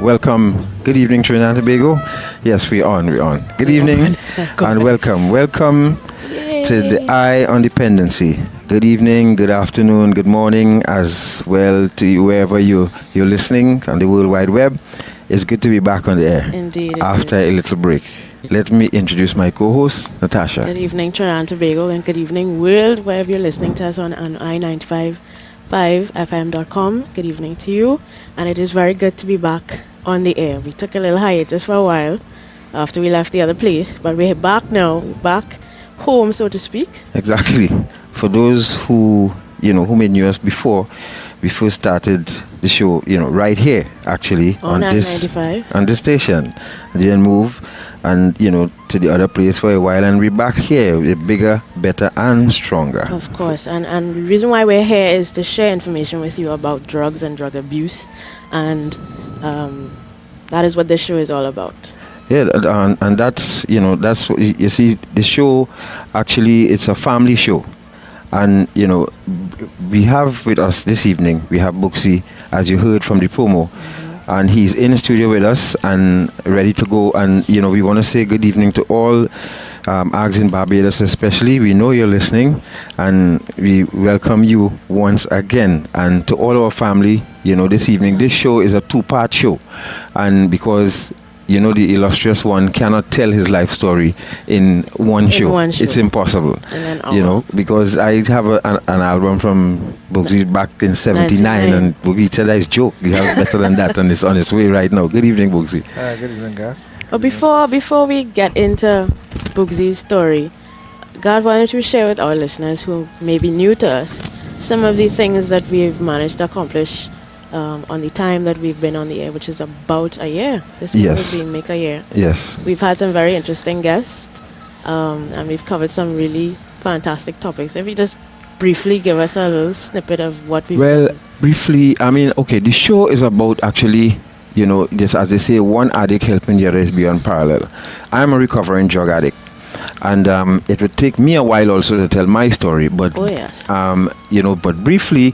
welcome. Good evening, Trinidad and Tobago. Yes, we're on. Good evening and welcome to the Eye on Dependency. Good evening, good afternoon, good morning, as well to you wherever you're listening on the World Wide Web. It's good to be back on the air. Indeed. After a little break. Let me introduce my co-host, Natasha. Good evening, Trinidad and Tobago, and good evening, world, wherever you're listening to us on i955fm.com. Good evening to you, and it is very good to be back on the air. We took a little hiatus for a while after we left the other place, but we're back now. We're back home, so to speak. Exactly. For those who may knew us before, we first started the show, right here, actually, on this station. And then move and, to the other place for a while, and we're back here, we're bigger, better, and stronger. Of course, and the reason why we're here is to share information with you about drugs and drug abuse, and that is what this show is all about. Yeah, and that's you see, the show, actually, it's a family show. And, we have with us this evening, we have Boogsie, as you heard from the promo. And he's in the studio with us and ready to go. And, we want to say good evening to all AGs in Barbados especially. We know you're listening, and we welcome you once again. And to all our family, this evening, this show is a two-part show. And because the illustrious one cannot tell his life story in one show. It's impossible. Because I have an album from Boogsie back in 79, and Boogsie said that's a joke. You have better than that, and it's on its way right now. Good evening, Boogsie. Good evening, guys. But before we get into Boogsie's story, God, why don't you share with our listeners who may be new to us some of the things that we've managed to accomplish on the time that we've been on the air, which is about a year. This month will make a year. Yes. We've had some very interesting guests, and we've covered some really fantastic topics. If you just briefly give us a little snippet of what we've done. Briefly, the show is about actually, just as they say, one addict helping the other is beyond parallel. I'm a recovering drug addict. And it would take me a while also to tell my story, but but briefly,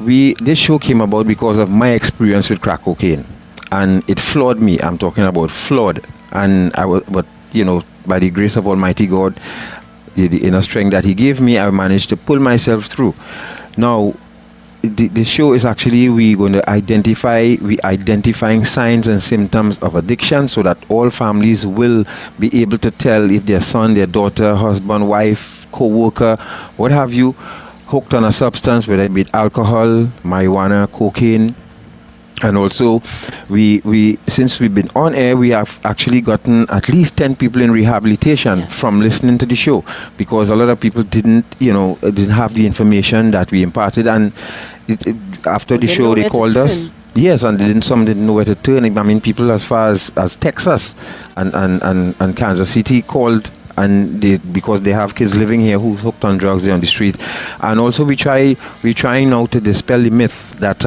this show came about because of my experience with crack cocaine, and it floored me. I'm talking about floored, and by the grace of Almighty God, the inner strength that He gave me, I managed to pull myself through. Now, the show is actually identifying signs and symptoms of addiction, so that all families will be able to tell if their son, their daughter, husband, wife, co-worker, what have you, hooked on a substance, whether it be alcohol, marijuana, cocaine. And also, we since we've been on air, we have actually gotten at least 10 people in rehabilitation from listening to the show, because a lot of people didn't have the information that we imparted, and after the show they called us. Yes, and some didn't know where to turn. People as far as Texas and Kansas City called, and because they have kids living here who's hooked on drugs, they're on the street. And also we're trying now to dispel the myth that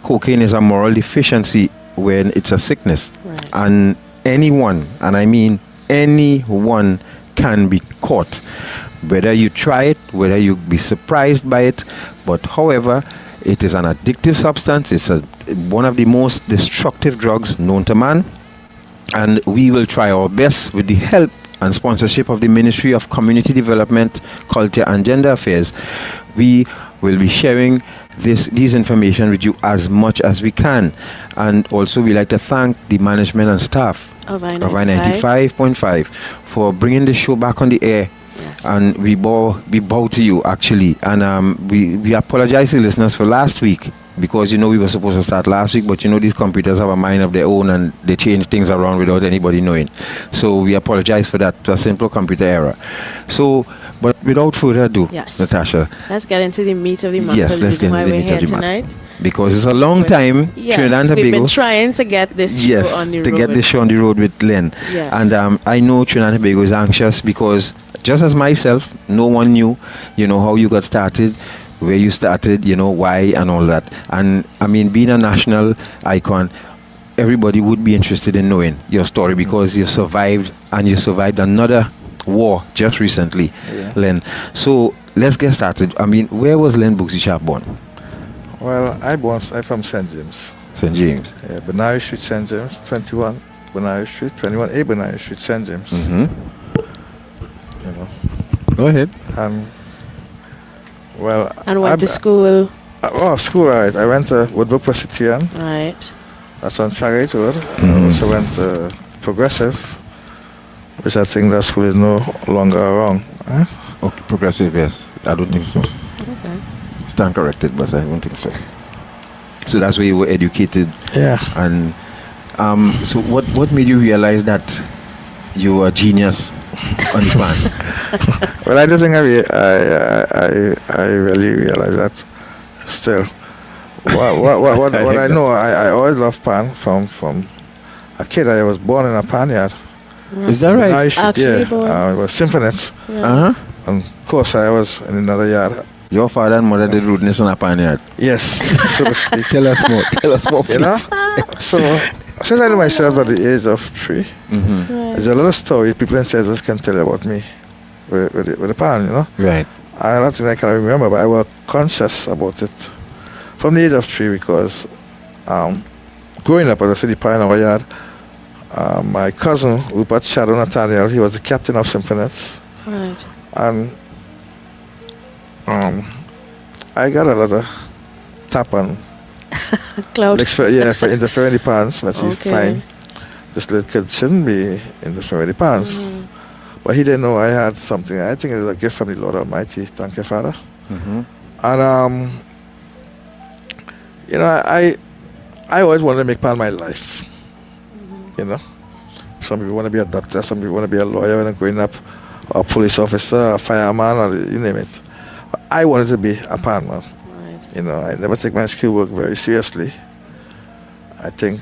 cocaine is a moral deficiency when it's a sickness. Right. And anyone, and I mean anyone, can be caught, whether you try it, whether you be surprised by it. But however, it is an addictive substance. It's one of the most destructive drugs known to man, and we will try our best with the help and sponsorship of the Ministry of Community Development, Culture and Gender Affairs. We will be sharing these information with you as much as we can. And also we like to thank the management and staff of I-95.5 for bringing the show back on the air. Yes. And we bow to you, actually. And we apologize to listeners for last week, because we were supposed to start last week, but these computers have a mind of their own, and they change things around without anybody knowing. So we apologize for that. It's a simple computer error. So, but without further ado, Natasha, let's get into the meat of the matter. Yes, let's get into the meat of the matter. Because it's a long time, Trinidad and Tobago, we've been trying to get this show on the road. Get this show on the road with Len. Yes. And I know Trinidad and Tobago is anxious, because just as myself, no one knew, how you got started, where you started, why, and all that. And being a national icon, everybody would be interested in knowing your story, because you survived, and you survived another war just recently, Len. So let's get started. Where was Len Boogsie Sharpe born? Well, I'm from St. James. St. James. Yeah, Benares Street, St. James, 21 Benares Street, 21A Benares Street, St. James. Mm-hmm. You know, Go ahead. and well, And went to school. School, right. I went to Woodbrook Presbyterian. Right. That's on Chaggate Road. I Mhm. also went to Progressive, which I think that school is no longer around. Huh? Okay, progressive, yes. I don't think so. Okay. Stand corrected, but I don't think so. So that's where you were educated. Yeah. And so what made you realize that you were a genius on the pan? Well, I don't think I really realize that still. What I know, I always loved pan from a kid. I was born in a pan yard. Is that right? Actually born? It was symphonies. Right. Uh-huh. And of course, I was in another yard. Your father and mother did rudeness in a pan yard. Yes, so to speak. Tell us more. Tell us more, You know? please. So, since I knew myself at the age of 3, Mm-hmm. Right. there's a lot of story people in St. Louis can tell you about me with the pan, you know? Right. And a lot of things I can't remember, but I was conscious about it from the age of 3 because growing up, as I said, the pan in our yard, my cousin, Rupert Shadow Nathaniel, he was the captain of symphonies. Right. And I got a lot of tap on Cloud. for interfering in the pants, but he Okay. fine. This little kid shouldn't be interfering in the pants. Mhm. But he didn't know I had something. I think it's a gift from the Lord Almighty. Thank you, Father. Mm-hmm. And you know, I always wanted to make part of my life. You know, some people want to be a doctor, some people want to be a lawyer when they're growing up, or a police officer, a fireman, or you name it. But I wanted to be a pan man. Right. You know, I never take my schoolwork very seriously. I think,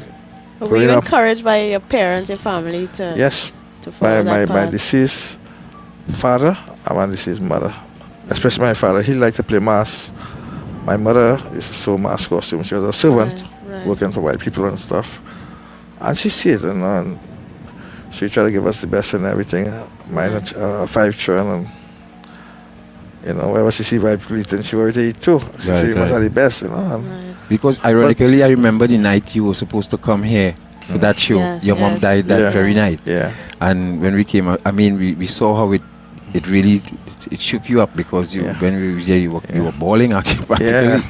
Were growing you up- encouraged by your parents, your family to yes, to follow my that path? deceased father and my deceased mother, especially my father, he liked to play mass. My mother used to sew mass costumes. She was a servant Right. working for white people and stuff. And she see it, you know, and she tried to give us the best and everything. Mine had 5 children, and you know, wherever she see white people eating, she wanted to eat too. She Right, see we must right. have the best, you know. And Right. Because ironically, I remember the night you were supposed to come here for that show. Yes, Your mom yes. died that Yeah. very night. yeah, And when we came out, I mean, we saw how it really it shook you up because Yeah. when we were there, you were bawling actually practically. yeah.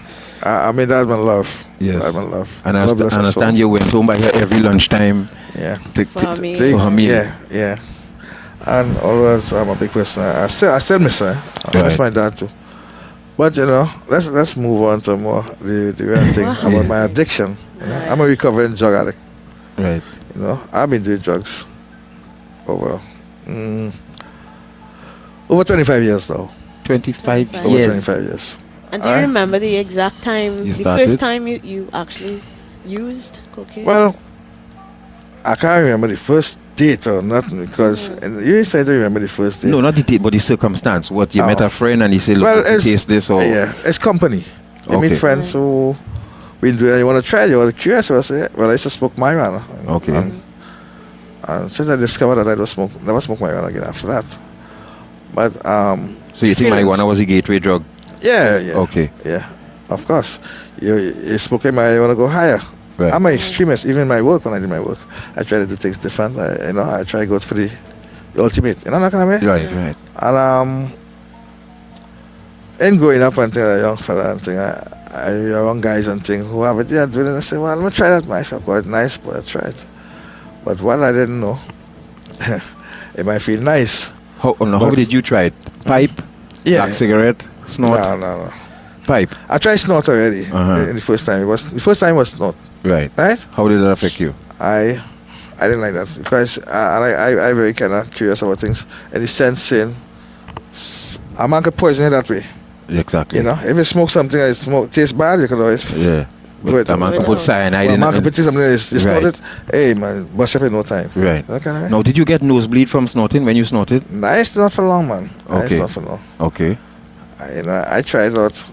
I mean, that's my love. Yes. That's my love. And I God bless her understand soul. you went home by her every lunchtime. Yeah. For me. For her meal. Yeah. And always, I'm a big person. I still miss her. I miss Right. my dad too. But you know, let's move on to more the real thing about Yeah. my addiction. You know? Right. I'm a recovering drug addict. Right. You know, I've been doing drugs over 25 years now. 25 25 Over years. 25 years. And do you remember the exact time, You the started? first time you actually used cocaine? Well, I can't remember the first date or nothing because and you said to remember the first date. No, not the date, but the circumstance. What you met Oh. a friend and he said, "Look, Well, you taste this," or yeah, it's company. You Okay. meet friends who been doing. You want to try it? You want to curious? So I say, well, I used to smoke marijuana. Okay. And since I discovered that I don't never smoke marijuana again after that. But so you think feelings. marijuana was the gateway drug? yeah, Okay. yeah, of course. You smoking marijuana, you want to go higher. Right. I'm an extremist. Even in my work, when I do my work, I try to do things different. I try to go for the ultimate. You know that kind of way. Right. And in growing up and thing, a young fella and thing, I young guys and thing who have it, yeah, doing it. I say, well, let me try that myself. Quite nice, but I tried. But what I didn't know, it might feel nice. How But- did you try it? Pipe? Yeah. Black cigarette? Snort? No. Pipe? I tried snort already Uh-huh. in the first time. The first time was snort, Right. right? How did that affect you? I didn't like that because I very kind of curious about things. In the sense, saying, a man could poison it that way. Exactly. You know, if you smoke something that tastes bad, you can always. Yeah. Wait, But a man could wait. put cyanide Well, in man it. could put something that is snort Right. it. Hey man, bust up in no time. Right. That kind of way. Now, did you get nosebleed from snorting when you snorted? Nice, not for long, man. Nice, Okay. not for long. Okay. I tried out.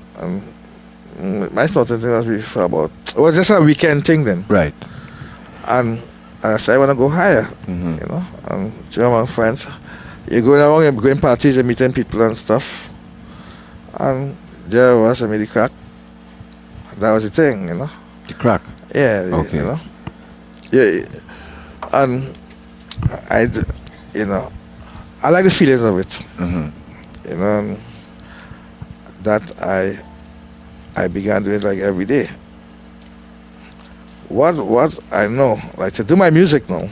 My snorting thing was for about. It was just a weekend thing then, Right. and I said I want to go higher. Mhm. You know, and among friends, you're going around, you're going parties, you're meeting people and stuff, and there was a mini crack. That was the thing, you know. The crack. Yeah, Okay. you know. Yeah, and you know, I like the feelings of it. Mm-hmm. You know, and that I began doing it like every day. What I know, like to do my music now.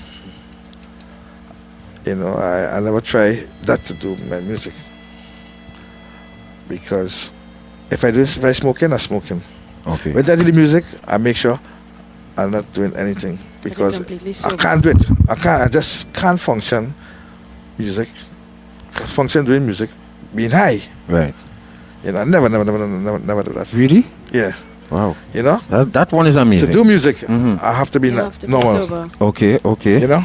You know, I never try that to do my music because if I smoking, I'm smoking. Okay. When I do the music, I make sure I'm not doing anything because completely I sober. can't do it. I just can't function doing music, being high. Right. You know, I never do that. Really? Yeah. Wow. You know, That one is amazing. to do music, Mhm. I have to be You have to be normal. sober. Okay. You know,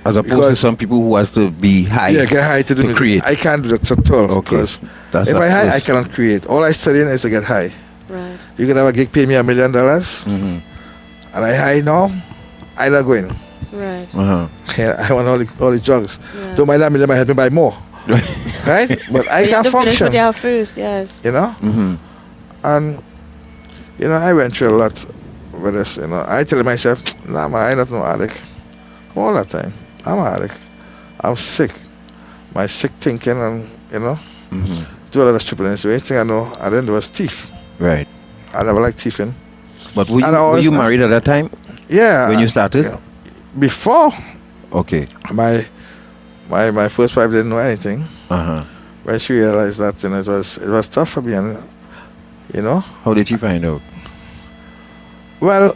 As opposed to because- some people who has to be high. yeah, get high to do to music. create. I can't do that at all Okay. because That's if I high, I that's- cannot create. All I studying is to get high. Right. You can have a gig pay me $1 million, Mhm. and I high now, I not going. Right. Uh-huh. Yeah, I want all the drugs. Yeah. Don't mind that million might help me buy more, right? But I But you have can't to finish function. what you have first, yes. You know, Mm-hmm. and you know, I went through a lot with this. You know, I tell myself, nah, man, I'm not no addict. All the time, I'm an addict. I'm sick. My sick thinking, and you know, Mm-hmm. do a lot of stupidness. The only thing I know I didn't do was thief. Right. I never liked thieving. But were And I were always- you married at that time Yeah. when you started? yeah. Before Okay. my first wife didn't know anything. Uh-huh. When she realized that, you know, it was tough for me, and you know, How did you find out? well,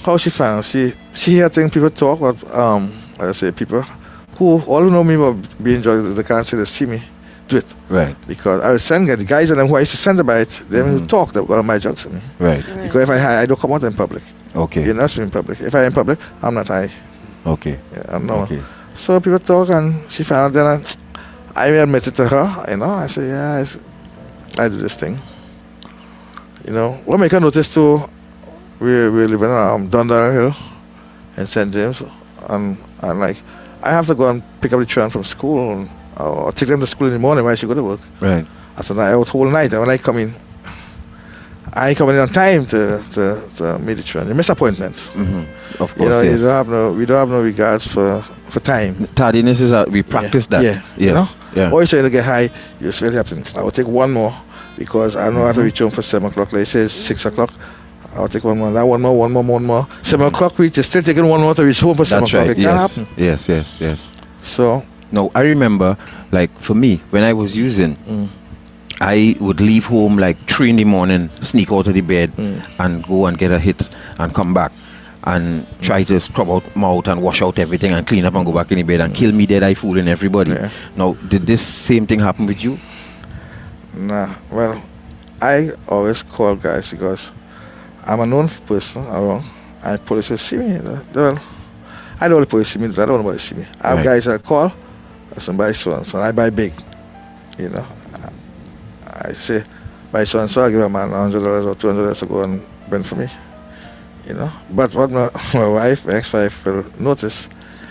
how she found she hear things people talk about, I say people who all who know me about being drugs, they can't say they see me do it Right. because I was send the guys and them who I used to send about it, them who Mhm. talk that got my drugs to me. Right. Right. Because if I high, I don't come out in public. Okay. You know, me in public. If I in public, I'm not high. Okay. Yeah, I'm normal. Okay. So people talk, and she found then I admitted to her, you know, I said, yeah, I do this thing. You know, what make her notice too, we live in Dundar Hill in St. James, and like, I have to go and pick up the children from school, or take them to school in the morning when I should go to work. Right. I said, I was whole night, and when I come in, I ain't coming in on time to meet the children. You miss appointments. Mm-hmm. Of course. You know, yes. we don't have no regards for time. Tardiness is we practice that. Yeah. Yes. You know? Yeah. Always trying to get high, you're really happening. I will take one more because I know I have to reach home for 7 o'clock. Like it says 6 o'clock. I'll take one more. That one more. 7 o'clock reach, you're still taking one more to reach home for 7 That's o'clock. right. It can't Yes. happen. Yes. So, No, I remember, like for me, when I was using, I would leave home like 3 in the morning, sneak out of the bed, and go and get a hit, and come back, and try to scrub out mouth and wash out everything and clean up and go back in the bed and kill me dead. I fooling everybody. Yeah. Now, did this same thing happen with you? nah. Well, I always call guys because I'm a known person around. And police will see me. Well, I know the police see me, but I don't know nobody see me. I have Right. guys that call, I say, buy so and so. I buy big. You know. I say, buy so and so, I give a man $100 or $200 to go and bend for me. You know. But what my wife, my ex-wife will notice,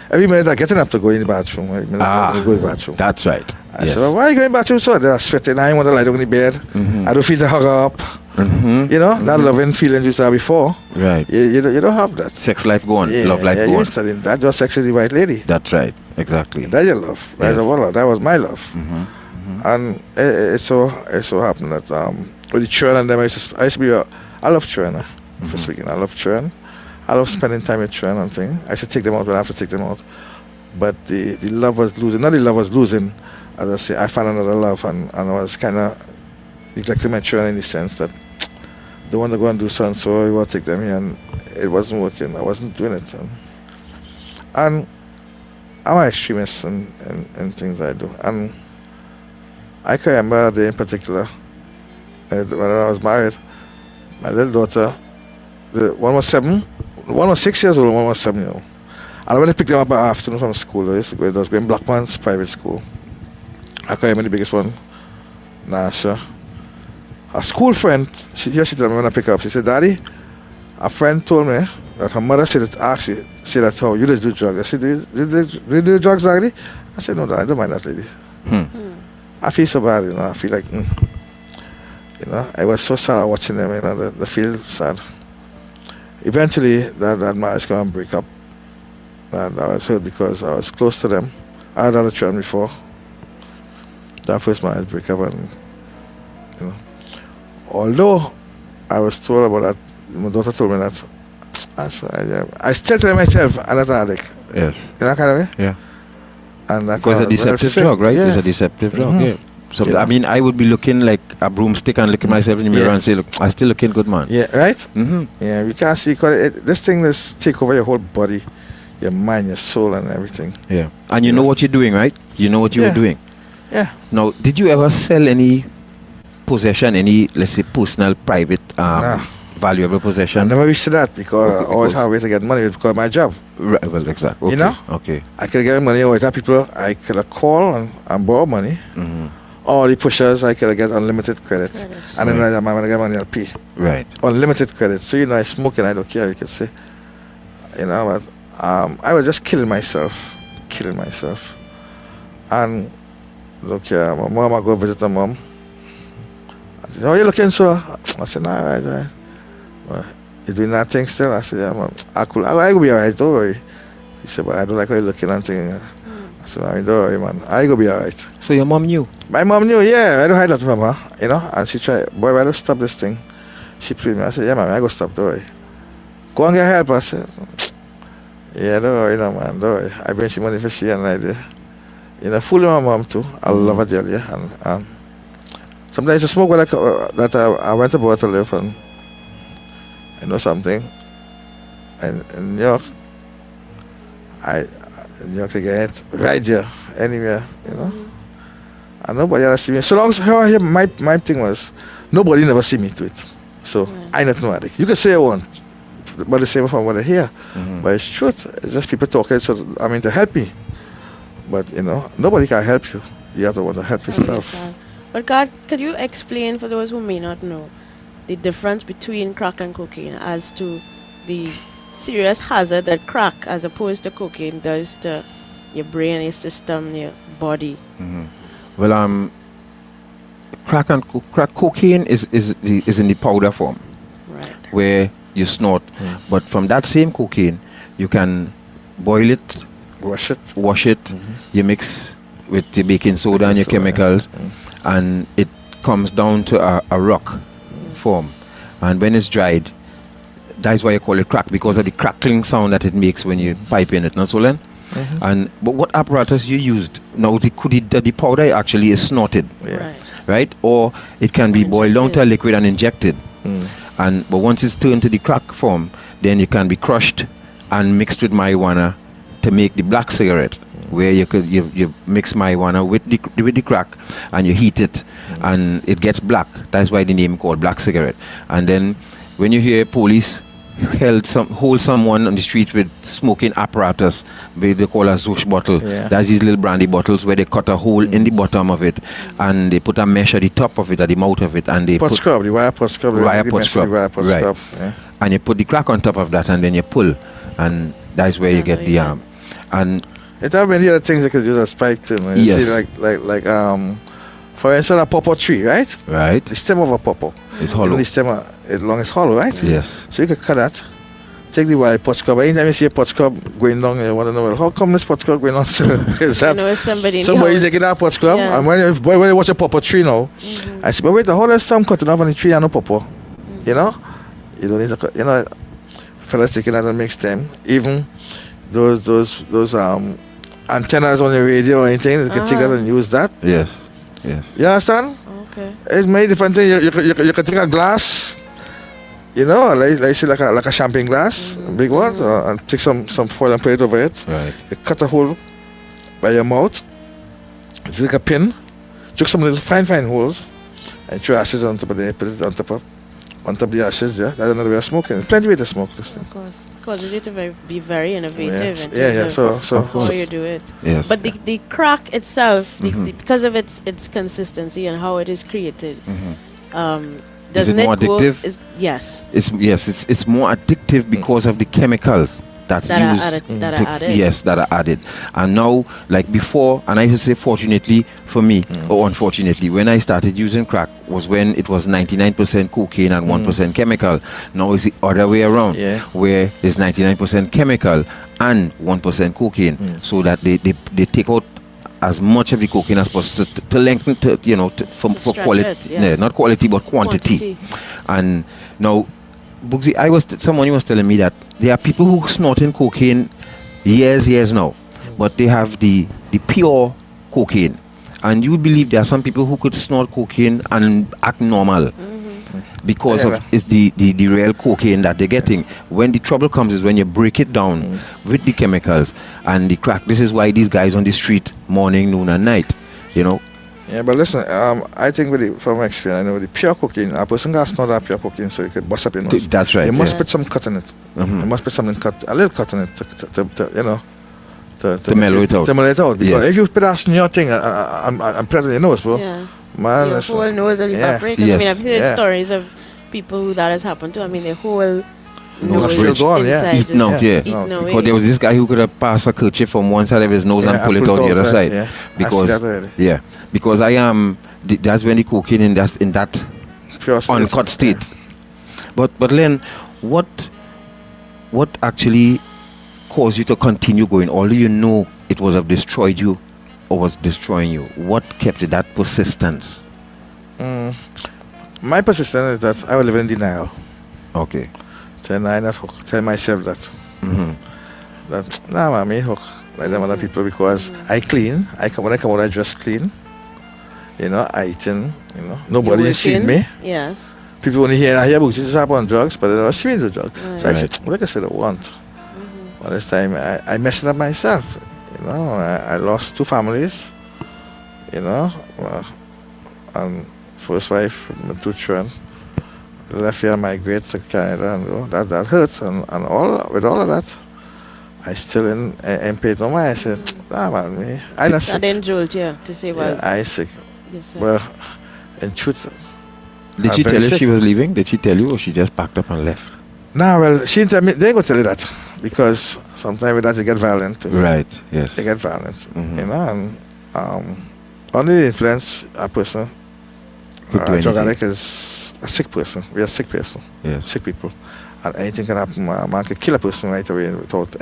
every minute I getting up to go in the bathroom, every minute I go in the bathroom. That's right. I said, well, why are you going bathroom? So they're sweating. I want to lie down in the bed. Mhm. I don't feel to hug her up. Mm-hmm. You know, that loving feeling you saw before. Right. You don't have that. Sex life go on. Love life yeah, go you on. studying that just sex is the white lady. That's right. Exactly. That's your love. That's Yes. your love. That was my love. Mm-hmm. And it so happened that with the children and them, I used to be I love children, for speaking. I love children. I love spending time with children and things. I should take them out when I have to take them out. But the love was losing. Not the love was losing. As I say, I found another love, and I was kind of neglecting my children in the sense that the one to go and do something, so I want to take them here, and it wasn't working. I wasn't doing it. And I'm an extremist in things I do. And I can remember a day in particular, when I was married, my little daughter, one was 6 years old, and one was 7 years old. And when I picked them up in the afternoon from school, I was going Blackman's private school. I can remember the biggest one, Nasha. A school friend, she told me when I pick her up, she said, Daddy, a friend told me that her mother said that how you just do drugs. I said, do you do drugs, Daddy? I said, no, Daddy, I don't mind that lady. I feel so bad, you know. I feel like, you know, I was so sad watching them, you know, they feel sad. eventually that marriage going to break up. And I was hurt because I was close to them. I had other children before. That first marriage break up, and although I was told about that, my daughter told me that. I still tell myself I'm not an addict. Yes. You know kind of way? Yeah. And that Because a deceptive drug, right? It's a deceptive drug, yeah. So, I mean, I would be looking like a broomstick and look at myself in the mirror and say, look, I still looking good, man. Yeah, right? Mm-hmm. Yeah, we can't see, because this thing is take over your whole body, your mind, your soul, and everything. Yeah. And you know what you're doing, right? You know what you were doing. Yeah. Now, did you ever sell any possession, any, let's say, personal, private, valuable possession? I never reached to that because I always have a way to get money because of my job. Right, well, exactly. Okay. You know? Okay. I could get money with people. I could call and borrow money. Mm-hmm. All the pushers, I could get unlimited credit. And then when I get money, I'll pay. Right. Unlimited credit. So, I smoke and I don't care, you can say. But I was just killing myself. And look, my mom, I go visit my mom. I said, how are you looking, sir? I said, nah, all right. Well, you doing that thing still? I said, yeah, mom. I go be all right, don't worry. She said, but I don't like how you're looking and thing. I said, I mean, don't worry, man. I go be all right. So your mom knew? My mom knew, yeah. I don't hide that from her, And she tried, boy, why don't stop this thing? She pleaded me. I said, yeah, man, I go stop, don't worry. Go and get help. I said, yeah, don't worry, no, man, don't worry. I bring she money for she and I did. Fooling my mom too. I love her dearly, yeah. And sometimes I smoke that I went abroad to live, and I know something. And in New York, in New York to get it right there, anywhere, And nobody ever see me. So long as my thing was, nobody never see me do it. So I not know addict. You can say I want, but the same from what I hear. Mm-hmm. But it's truth. It's just people talking. So to help me. But nobody can help you. You have to want to help yourself. But God, could you explain for those who may not know the difference between crack and cocaine as to the serious hazard that crack, as opposed to cocaine, does to your brain, your system, your body? Mm-hmm. Well, crack cocaine is in the powder form, right? Where you snort. But from that same cocaine, you can boil it, wash it. Mm-hmm. You mix with your baking soda and your chemicals, and it comes down to a rock form. And when it's dried, that's why you call it crack, because of the crackling sound that it makes when you pipe in it. Not so, Len? Mm-hmm. But what apparatus you used? Now the powder actually is snorted, right? Or it can be boiled down to a liquid and injected. But once it's turned to the crack form, then it can be crushed and mixed with marijuana to make the black cigarette, where you mix marijuana with the crack and you heat it and it gets black. That's why the name called black cigarette. And then when you hear police hold someone on the street with smoking apparatus, they call a Zoosh bottle. That's these little brandy bottles where they cut a hole in the bottom of it and they put a mesh at the top of it, at the mouth of it, and they pot scrub. Right. Yeah. And you put the crack on top of that and then you pull, and that's where you get the arm. And it have many other things you could use as pipe too. You see, like for instance, a pawpaw tree, right? Right. The stem of a pawpaw. It's hollow. The stem is long, it's hollow, right? Yes. So you could cut that. Take the wire pot scrub. Anytime you see a pot scrub going down, you want to know, well, how come this pot scrub going on? So is that somebody taking that pot scrub? And when you watch a pawpaw tree now, I say, but wait, how there's some cutting off on the tree and no pawpaw? You don't need to cut. Fellas taking that and mix them. Even those antennas on the radio or anything, you can take that and use that. Yes. You understand? Okay. It's many different things. You can take a glass, like a champagne glass, a big one, and take some foil and put it over it. Right. You cut a hole by your mouth. You take a pin, took some little fine holes, and throw ashes on top of it. Put it on top of the ashes. Yeah, that's another way of smoking. Plenty of way to smoke this thing. Of course. Because you need to be very innovative in terms of how you do it. Yes. But the crack itself, because of its consistency and how it is created, is it more addictive? Yes. It's more addictive because of the chemicals. that's That are used added- that are added. yes, that are added. And now, like before, and I should say fortunately for me, or unfortunately, when I started using crack was when it was 99% cocaine and 1% chemical. Now it's the other way around, Yeah. where it's 99% chemical and 1% cocaine, so that they take out as much of the cocaine as possible to lengthen, for stretch quality, it, yes. not quality but quantity. And now, Boogsie, someone was telling me that there are people who snorting cocaine years now, but they have the pure cocaine. And you believe there are some people who could snort cocaine and act normal because Yeah. of it's the real cocaine that they're getting. When the trouble comes is when you break it down with the chemicals and the crack. This is why these guys on the street morning, noon, and night. Yeah, but listen, I think from my experience, I know the pure cocaine, a person can snort that pure cocaine so you could bust up your nose. That's right. You must yes. put some cut in it. Mhm. You must put something a little cut in it to mellow it out. To mellow it out. Because Yes. if you put a snort thing and press in your nose, bro, Yeah. man, Your listen. whole nose will Yeah. evaporate. Yes. I mean, I've heard Yeah. stories of people who that has happened to. I mean, their whole nose will go on, yeah. inside Eaten out, just yeah. eaten No, away. Because there was this guy who could have passed a kerchief from one side of his nose and Yeah, pull it and out the other right, side. yeah. I see Because that already. yeah, because I am that's when the cocaine in that Pure state. uncut state. But Len, what actually caused you to continue going? Although you know it was have destroyed you or was destroying you, what kept it that persistence? My persistence is that I will live in denial. Okay. Tell myself that. Mm-hmm. That nah, man, me hook like them other people because I clean. When I come out, I dress clean. I eating. Nobody You seen working? me. Yes. People only hear Boogsie Sharpe on drugs, but they never see me do drugs. So I Right. said, look, I said I want. But this time I messed it up myself. I lost 2 families. And first wife, my 2 children. Left here, migrate to Canada, and that hurts. And with all of that, I still ain't paid no money. I said, nah, man, me. I not That sick. then jolt you to say, well, Yeah, I sick. yes, sir. Well, in truth, Did I'm she very tell you sick. she was leaving? Did she tell you, or she just packed up and left? nah, well, she didn't tell me. They ain't gonna tell you that because sometimes with that you get violent. Right. Yes. They get violent. Mhm. And under the influence, a person, Could do a drug anything. addict is a sick person. We are sick person, Yes. sick people, and anything can happen. A man can kill a person right away without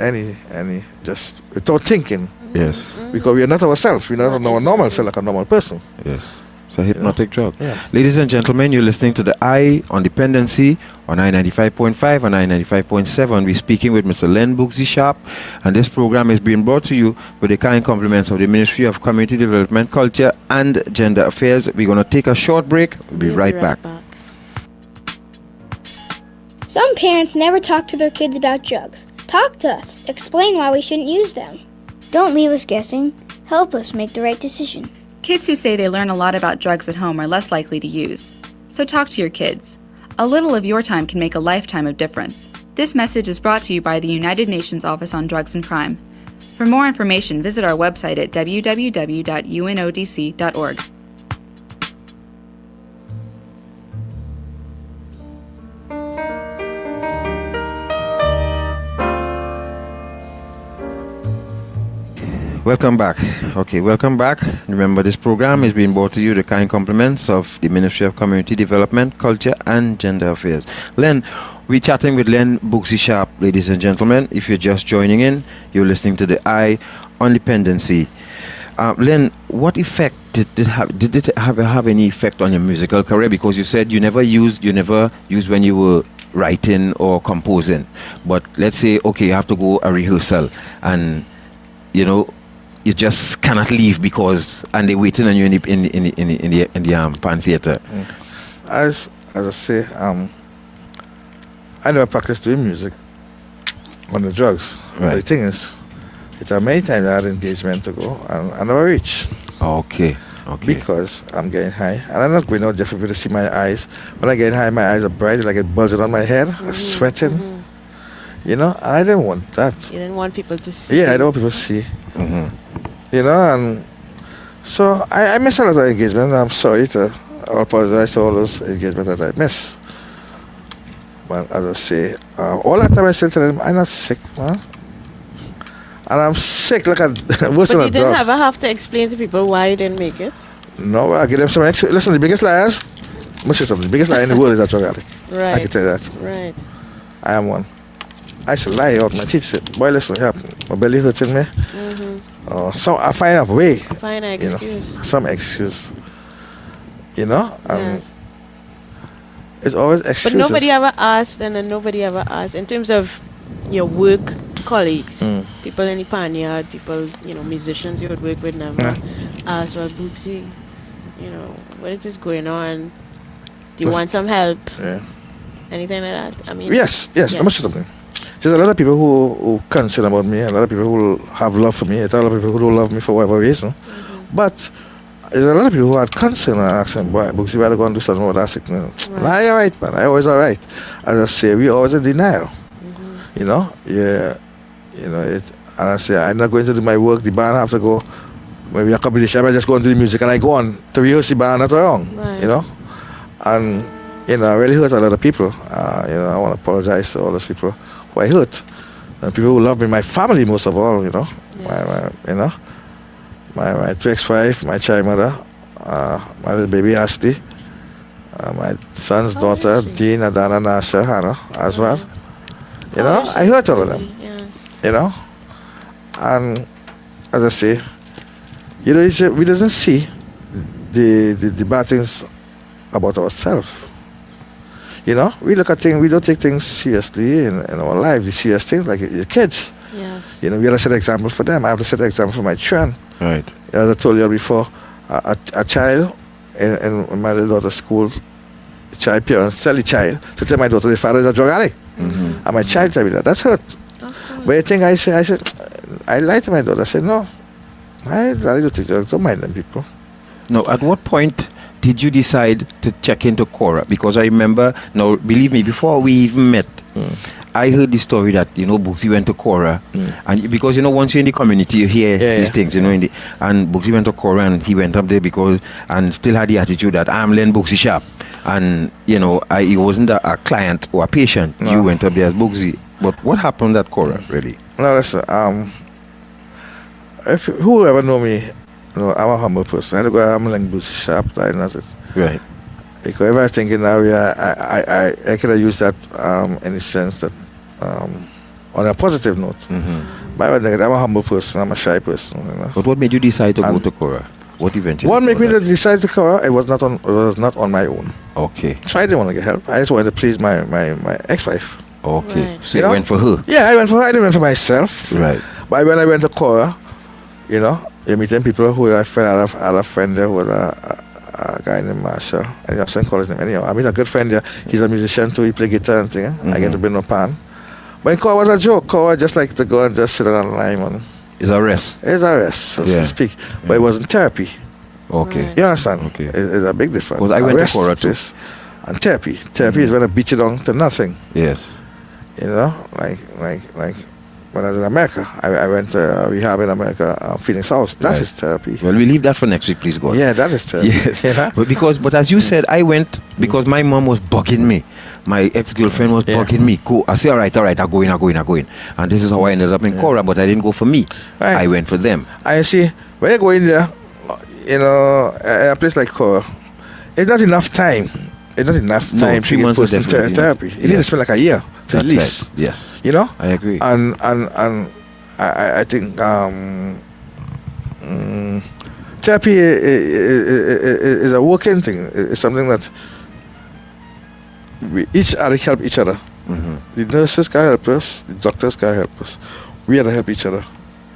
just without thinking, Yes. because we are not ourselves. We're not our normal self like a normal person. Yes. It's a hypnotic drug. Yeah. Ladies and gentlemen, you're listening to the Eye on Dependency on I-95.5 and I-95.7. We're speaking with Mr. Len Boogsie Sharpe, and this program is being brought to you with the kind compliments of the Ministry of Community Development, Culture and Gender Affairs. We're going to take a short break. We'll be right back. Some parents never talk to their kids about drugs. Talk to us. Explain why we shouldn't use them. Don't leave us guessing. Help us make the right decision. Kids who say they learn a lot about drugs at home are less likely to use. So talk to your kids. A little of your time can make a lifetime of difference. This message is brought to you by the United Nations Office on Drugs and Crime. For more information, visit our website at www.unodc.org. Welcome back. Okay, welcome back. Remember, this program is being brought to you the kind compliments of the Ministry of Community Development, Culture and Gender Affairs. Len, we're chatting with Len Boogsie Sharpe, ladies and gentlemen. If you're just joining in, you're listening to the Eye on Dependency. Len, what effect did it have any effect on your musical career? Because you said you never used when you were writing or composing. But let's say, okay, you have to go a rehearsal and you just cannot leave and they're waiting on you in the pan theater. As I say, I never practiced doing music on the drugs. Right. But the thing is, it are many times I had engagement to go and I never reach Okay. because I'm getting high and I'm not going out there for people to see my eyes. When I get high, my eyes are bright, like it buzzing on my head, I'm sweating. And I didn't want that. You didn't want people to see. Yeah, I don't want people to see. Mm-hmm. And so I miss a lot of engagement. I'm sorry to apologize to all those engagements that I miss. But as I say, all that time I still tell them, I'm not sick, man. And I'm sick like a worse But than you a didn't dog. ever have to explain to people why you didn't make it. No, I give them some extra. Listen, the biggest liars, I'm say something. The biggest liar in the world is a drug addict. Right. I can tell you that. Right. I am one. I should lie out my teeth. Say, boy, listen, help. My belly hurting me. So I find a way. Find an You know, excuse. some excuse. You know? Yes. It's always But excuses. nobody ever asked, and then nobody ever asked, in terms of your work colleagues, people in the panyard, people, musicians you would work with, never asked, well, Boogsie, what is this going on? Do you want some help? Yeah. Anything like that? I mean, Yes. Let me say something. There's a lot of people who concern about me, a lot of people who have love for me, a lot of people who don't love me for whatever reason. But there's a lot of people who had concern and asking, boy, Boogsie, better go and do something about that sickness. And I all right, man. I always all right. As I say, we always in denial. You know? Yeah. And I say, I'm not going to do my work, the band have to go. Maybe a competition, I just go and do the music and I go on to rehearse the band, that's wrong. Right. You know? And, it really hurt a lot of people. I want to apologize to all those people who I hurt. And people who love me, my family most of all, my two ex-wife, my child mother, my little baby Ashley, my son's daughter, Jean, Adana, Nasha, Hannah, as well. I hurt all of them. Yes. And as I say, we doesn't see the bad things about ourselves. We look at things, we don't take things seriously in our life, the serious things like your kids. Yes. We have to set an example for them. I have to set an example for my children. Right. As I told you before, a child in my little daughter's school, child parents tell the child to tell my daughter the father is a drug addict. And my child tell me that. That's hurt. But I think I said, I lied to my daughter. I said, no, I don't take drugs. Don't mind them people. Now, at what point did you decide to check into Cora? Because I remember, now believe me, before we even met, I heard the story that Boogsie went to Cora, and because once you're in the community, you hear these things, and Boogsie went to Cora and he went up there and still had the attitude that I'm Len Boogsie Sharpe, and he wasn't a client or a patient. No. You went up there as Boogsie. But what happened at Cora, really? No, listen. If whoever know me, I'm a humble person. I go, I'm Len Boogsie Sharpe. I know it. Right. Because if I was thinking now, I could have used that in the sense that on a positive note. But I'm a humble person. I'm a shy person. But what made you decide to go to Cora? What eventually? What made me decide to Cora? It was not on my own. Okay. So I didn't want to get help. I just wanted to please my ex-wife. Okay. Right. So you went for her? Yeah, I went for her. I didn't went for myself. Right. But when I went to Cora, you're meeting people who I had a friend there who was a guy named Marshall. I can't call his name anyhow. I mean, a good friend there. He's a musician too. He play guitar and thing. I get to bring no pan. But in Cora was a joke. Cora just like to go and just sit on the line and It's a rest. it's a rest, so to speak. But it wasn't therapy. Okay. Right. You understand? Okay. It's a big difference. Because I went to Cora too. And therapy. Therapy is when I beat you down to nothing. Yes. Like when I was in America, I went to rehab in America, Phoenix House. That is therapy. Well, we leave that for next week, please, God. Yeah, that is therapy. Yes. Yeah. But as you said, I went because my mom was bugging me. My ex-girlfriend was bugging me. Go. I say, all right, I go in. And this is how I ended up in Cora, but I didn't go for me. Right. I went for them. I see, when you go in there, a place like Cora, it's not enough time. It's not enough time 3 to months get is person definitely therapy. enough. You need to spend like a year, at That's least. right. Yes. I agree. And I think therapy is a working thing. It's something that we each other help each other. The nurses can help us. The doctors can help us. We have to help each other.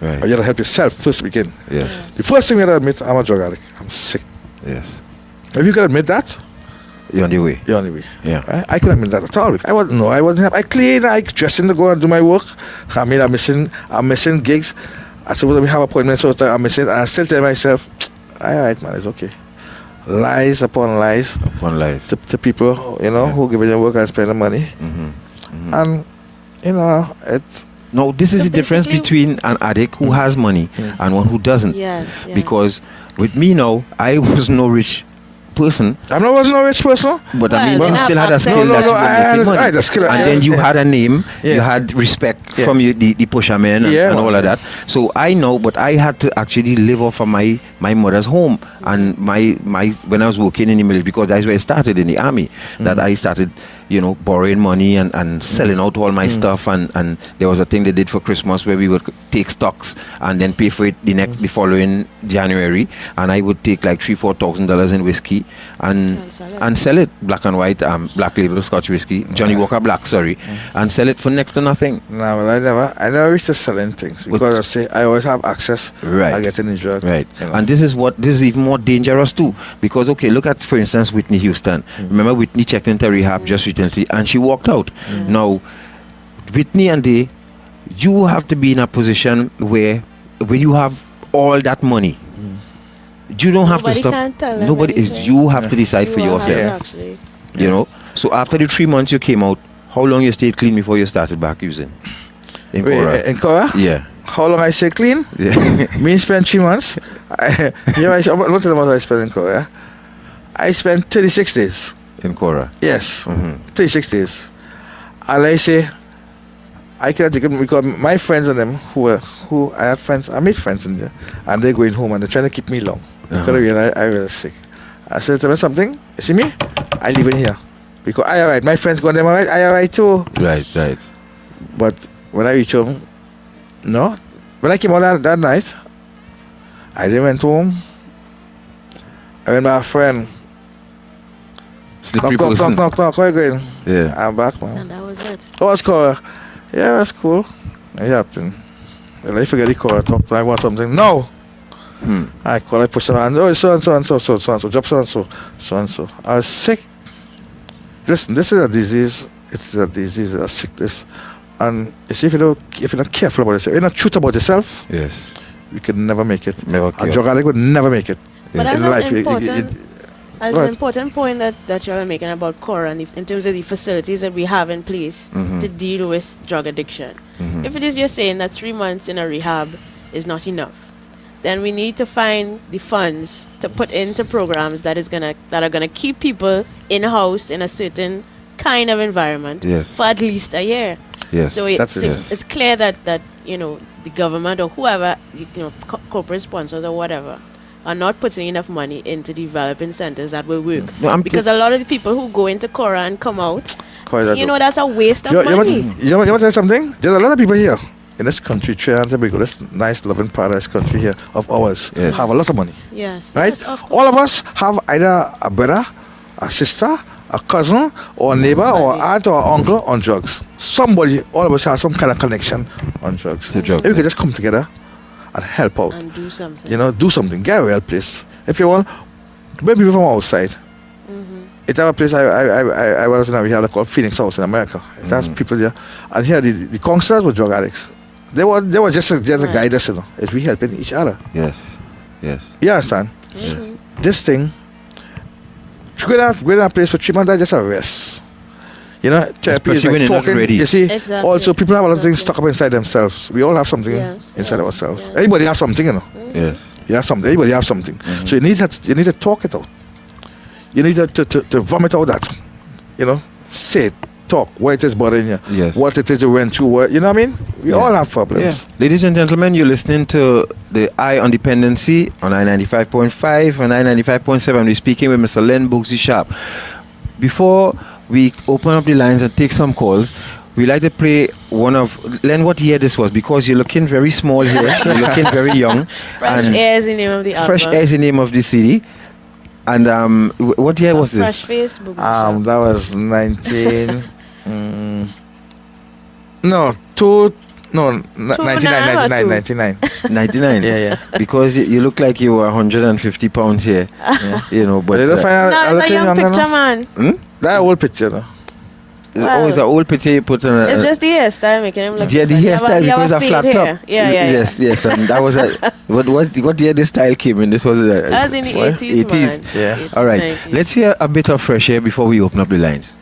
Right. Or you have to help yourself first to begin. Yes. The first thing you have to admit, I'm a drug addict. I'm sick. Yes. If you can admit that, You're on the way. you're on the way. Yeah. Right? I couldn't admit that at all. I wasn't happy. I clean, I dressing to go and do my work. I'm missing gigs. I suppose we have appointments, so I'm missing. And I still tell myself, all right, man, it's okay. Lies upon lies. Upon lies. To people, who give you work and spend the money. And, it's... No, this is So the difference basically- between an addict who has money and one who doesn't. Yes. Because with me now, I was no rich person, I wasn't a rich person. but Well, I mean, they you have still had a access. skill No, that no, you were I making money. had a skill. And then you Yeah. had a name, you Yeah. had respect Yeah. from the pushermen and, Yeah, and all man. of that. So I know, but I had to actually live off of my mother's home and my when I was working in the military, because that's where I started in the army. That I started, borrowing money and selling out all my stuff, and there was a thing they did for Christmas where we would take stocks and then pay for it the following January, and I would take like $3,000-4,000 in whiskey and sell it black and white, black label Scotch whiskey, Johnny Walker Black, sorry, and sell it for next to nothing. No, well, I never reached to selling things because I always have access. Right. I get in the drug. Right. you know. And this is even more dangerous too, because okay, look at, for instance, Whitney Houston. Remember, Whitney checked into rehab just recently and she walked out. Now Whitney and you have to be in a position where you have all that money, you don't have to Nobody stop. can tell them Nobody is. anything. You have to decide for You will have to yourself. actually. So after the 3 months you came out, how long you stayed clean before you started back using? In Wait, Cora? in Cora? Yeah. How long I stay clean? Yeah. Me spent 3 months. What the months I spent in Cora? I spent 36 days. In Cora. Yes, Mhm. 36 days. And I say, I cannot take it because my friends and them who I had friends, I made friends in there, and they're going home and they're trying to keep me long because Uh-huh. I realized I was sick. I said, tell me something. You see me? I live in here because I alright. My friends going them alright. I alright too. Right. But when I reach home, no. When I came out that night, I then went home. I went with my friend. Slippery Knock, person. knock. Where you going? Yeah. I'm back, man. And that was it. How was Cora? Yeah, that's cool. I helped him. Well, I forget the Cora. Talk to I want something. No. I call, I push her hand. Oh, so and so. Drop so and so. I was sick. Listen, this is a disease. It's a disease, a sickness. And you see, if you're not careful about yourself, you're not truth about yourself, Yes. you can never make it. Never A cure. drug addict would never make it. But Yes. that's In an life, important, that's Right. an important point that you're making about Cora and in terms of the facilities that we have in place to deal with drug addiction. If it is you're saying that 3 months in a rehab is not enough, then we need to find the funds to put into programs that are gonna keep people in house in a certain kind of environment Yes. for at least a year. Yes. So That's it. it's clear that the government or whoever, corporate sponsors or whatever, are not putting enough money into developing centers that will work. No, I'm Because a lot of the people who go into Cora and come out, Quite a joke. that's a waste of You want money. to tell you something? There's a lot of people here in this country, Trinidad and Tobago, this nice, loving paradise country here of ours, Yes. have a lot of money. Yes. Right? Yes, of course. All of us have either a brother, a sister, a cousin, or a neighbor, or Somebody. aunt, or uncle on drugs. Somebody, all of us have some kind of connection on drugs. To drugs, If we could yeah. just come together and help out, And do something. do something, get a real place. If you want, bring people from outside. It's a place I was in, we had called Phoenix House in America. It has people there. And here, the counselors were drug addicts. They were just to guide us, as we helping each other. Yes. You understand? This thing, going to a place for treatment, that's just a rest. Therapy is Especially when like you're not talking. ready. You see, Exactly. also people have a lot of things Exactly. stuck up inside themselves. We all have something Yes, inside yes, ourselves. yes. Everybody has something, Yes. You have something. Everybody have something. So you need to talk it out. You need to vomit out that. Say it, talk, what it is bothering you. Yes. What it is you went through. You know what I mean? We all have problems. Ladies and gentlemen, you're listening to the Eye on Dependency on I-95.5 and I-95.7. We're speaking with Mr. Len Boogsie Sharpe. Before we open up the lines and take some calls, we like to play one of Len. What year this was? Because you're looking very small here. You're looking very young. Fresh and Air is the name of the album. Fresh Air is the name of the CD. And what year was Fresh this? Face, Boogsie Sharpe. That was 19. 99. 99. Yeah. Because you look like you were 150 pounds here. But They don't find out No, it's a looking young younger, picture, no? man. That old picture, no? it's an old picture you put on. It's just the hairstyle making him look Yeah, the like you have hairstyle you have because I fade flapped hair. up. Yeah. Yes, and that was what year this style came in? This was That was in the 80s, 80s. man. Yeah. 80s, All right, 90s. let's hear a bit of Fresh Air before we open up the lines.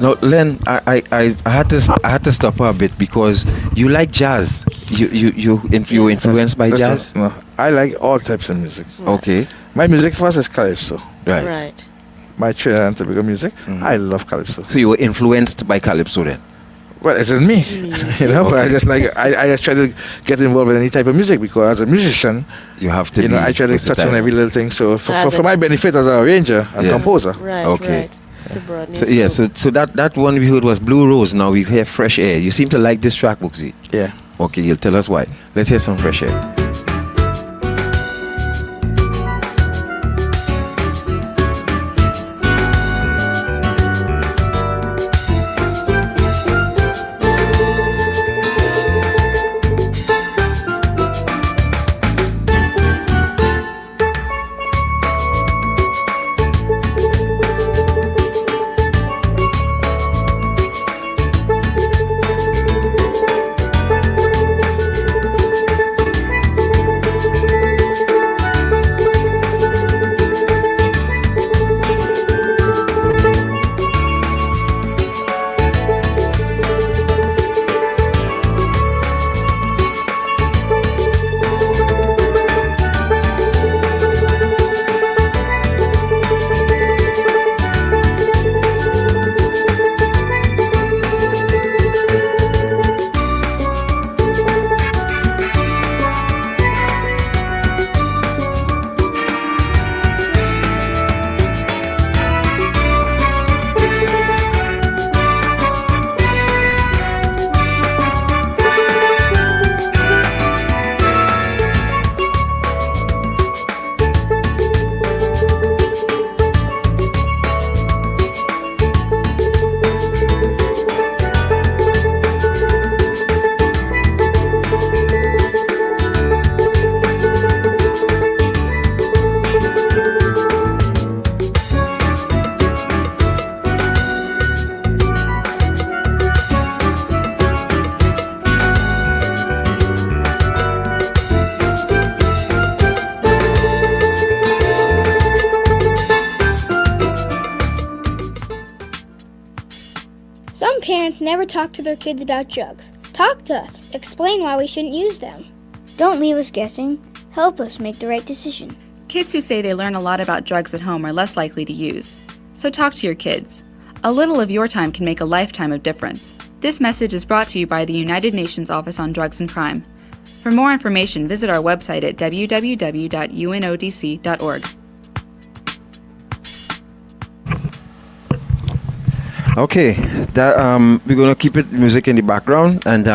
Now, Len, I had to stop her a bit because you like jazz. You influenced by jazz. No, I like all types of music. Okay. My music first is calypso. Right. Right. My Trinidad and Tobago music. I love calypso. So you were influenced by calypso then. Well, it's in me, But I just I just try to get involved in any type of music because as a musician, You have to. I try to touch on every little thing. So As for my benefit as an arranger and Yes. composer. Right. Okay. Right. To broaden So your yeah, scope. so that one we heard was Blue Rose. Now we hear Fresh Air. You seem to like this track, Boogsie. Yeah. Okay, you'll tell us why. Let's hear some Fresh Air. Some parents never talk to their kids about drugs. Talk to us. Explain why we shouldn't use them. Don't leave us guessing. Help us make the right decision. Kids who say they learn a lot about drugs at home are less likely to use. So talk to your kids. A little of your time can make a lifetime of difference. This message is brought to you by the United Nations Office on Drugs and Crime. For more information, visit our website at www.unodc.org. Okay, that we're gonna keep it music in the background, and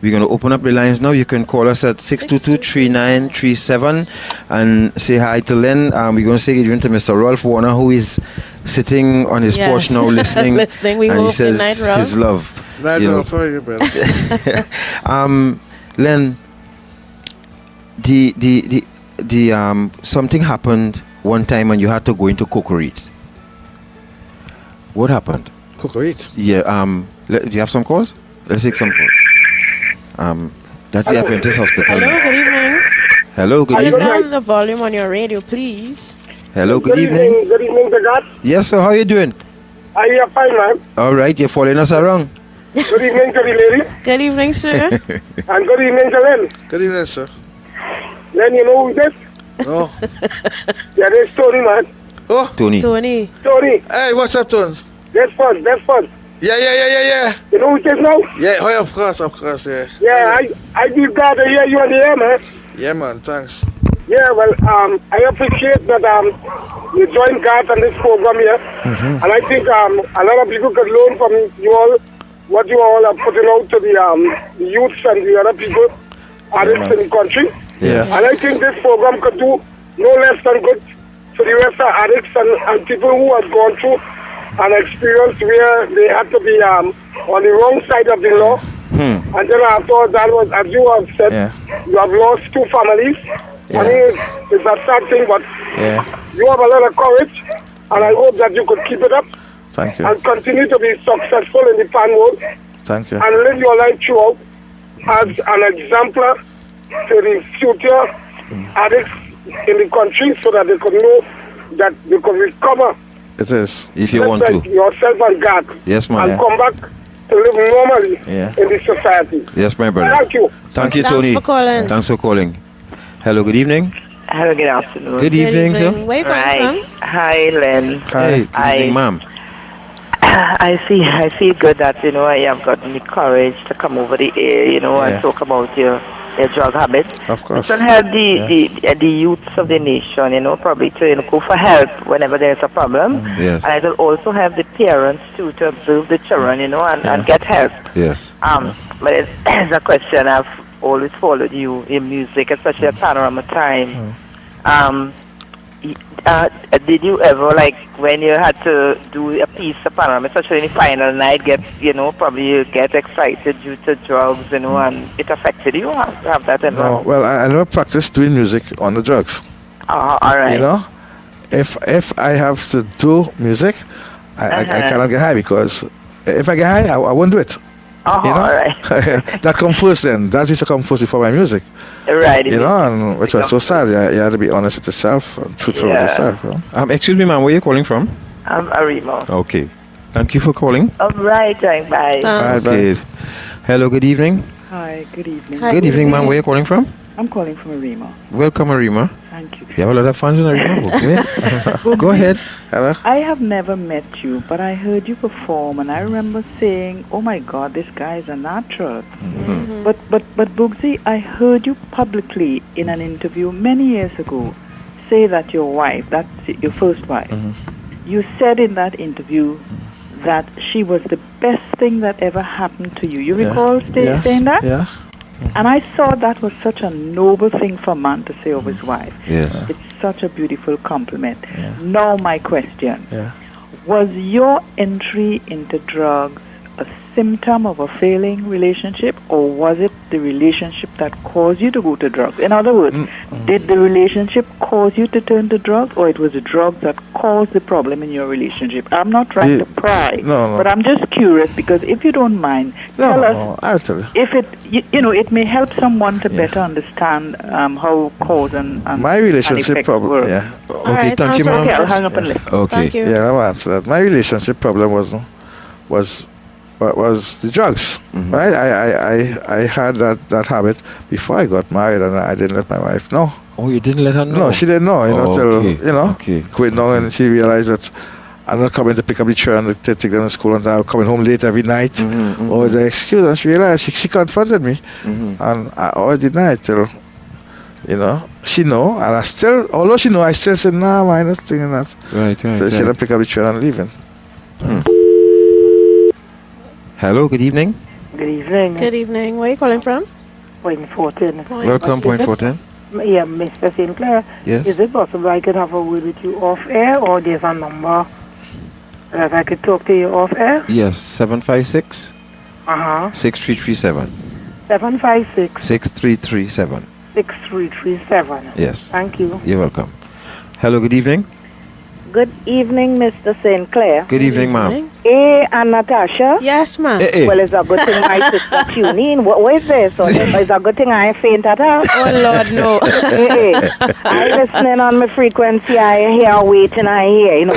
we're gonna open up the lines now. You can call us at 622-3937 and say hi to Len. We're gonna say good evening to Mr. Rolf Warner, who is sitting on his porch now listening. Listening. We and hope he says good night, Rolf. his love. Night, You know. Rolf, how are you, brother? Len, the something happened one time and you had to go into Cocorite. What happened? Cocorite. Yeah, do you have some calls? Let's take some calls. That's the Adventist Hospital. Hello, good evening. Hello, good Turn evening. down the volume on your radio, please. Hello, good evening. Good evening, to God. Yes, sir, how are you doing? I am fine, man. All right, you're following us around. Good evening to the lady, Good evening, sir. and good evening to Len. Good evening, sir. Len, you know who this? Oh. Yeah, this Tony, man. Oh. Tony. Tony. Tony, Hey, what's up, Tones? that's fun. Yeah. You know who it is now? Yeah, oh, of course, yeah. Yeah, I give God to hear you on the air, man. Yeah, man, thanks. Yeah, well, I appreciate that you joined Garth on this program here. And I think a lot of people could learn from you all, what you all are putting out to the youths and the other people, addicts in the country. Yeah. And I think this program could do no less than good for the rest of addicts and people who have gone through an experience where they had to be on the wrong side of the law. And then after all that was, as you have said, you have lost 2 families. I mean, it's a sad thing, but you have a lot of courage, and I hope that you could keep it up. Thank you. And continue to be successful in the pan world. Thank you. And live your life throughout as an exemplar to the future addicts in the country so that they could know that they could recover It is. if you want Respect to. yourself and God. Yes, And ma'am. come back to live normally Yeah. in this society. Yes, my brother. Thank you. Thank you, Thanks Tony. for calling. Thanks for calling. Hello, good evening. Hello, good afternoon. Good evening, sir. Where you calling Right. from? Hi, Len. Hey, good evening, I- ma'am. I feel good that, I have gotten the courage to come over the air, Yeah. and talk about your drug habits. Of course. It will help the youths of the nation, probably to go for help whenever there's a problem. Yes. And it will also have the parents too to observe the children, and get help. Yes. But it's a question. I've always followed you in music, especially at Panorama Time. Did you ever, like, when you had to do a piece of Panorama, especially in the final night, probably you get excited due to drugs, and it affected you? Have that ever? No, well, I never practiced doing music on the drugs. All right. You know, if I have to do music, I cannot get high, because if I get high, I won't do it. Oh, You know, all right. that comes first. Then that used to come first before my music. Right. You know, and which was so sad. You had to be honest with yourself and truthful with Yeah. yourself. You know? Excuse me, ma'am, where you calling from? I'm Arimo. Okay. Thank you for calling. All right, bye. Bye, bye. Okay. Hello, good evening. Hi, good evening. Hi. Good evening, ma'am. Where you calling from? I'm calling from Arima. Welcome, Arima. Thank you. You have a lot of fans in Arima. Okay. Go ahead. Hello. I have never met you, but I heard you perform, and I remember saying, "Oh my God, this guy is a natural." But Boogsie, I heard you publicly in an interview many years ago say that your wife, that's your first wife, you said in that interview that she was the best thing that ever happened to you. You recall Yes. saying that? Yeah. And I thought that was such a noble thing for a man to say of his wife. Yes. It's such a beautiful compliment. Yeah. Now my question. Yeah. Was your entry into drugs a symptom of a failing relationship, or was it the relationship that caused you to go to drugs? In other words, did the relationship cause you to turn to drugs, or it was the drugs that caused the problem in your relationship? I'm not trying to pry, No. but I'm just curious, because if you don't mind, tell us No, I'll tell you. if it, it may help someone to better understand how cause and My relationship effect problem. work. Yeah. Okay, right, thank you, thanks ma'am. Okay, I'll hang up and listen. Okay. Thank you. Yeah, I'll answer that. My relationship problem was the drugs. Right? I had that habit before I got married, and I didn't let my wife know. Oh, you didn't let her know? No, she didn't know. Okay. Till Okay. quit now, and she realized that I'm not coming to pick up the children to take them to school, and I'm coming home late every night. Or the excuse, and she realized she confronted me, and I always denied till she know, and I still, although she know, I still said nah, man, that's thinking that. Right. So she didn't pick up the children and leaving. Hello, good evening. Good evening. Good evening. Where you calling from? Point 14. Welcome, Point 14. Yeah, Mr. Sinclair. Yes. Is it possible I could have a word with you off air, or there's a number that I could talk to you off air? Yes, 756 Uh-huh. 6337. 756 6337. 6337. Yes. Thank you. You're welcome. Hello, good evening. Good evening, Mr. Sinclair. Good evening, ma'am. Hey, and Natasha. Yes, ma'am. Hey. Well, it's a good thing my sister tuned in. What is this? So it's a good thing I ain't faint at all. Oh, Lord, no. Hey, I listening on my frequency. I hear waiting. I hear. What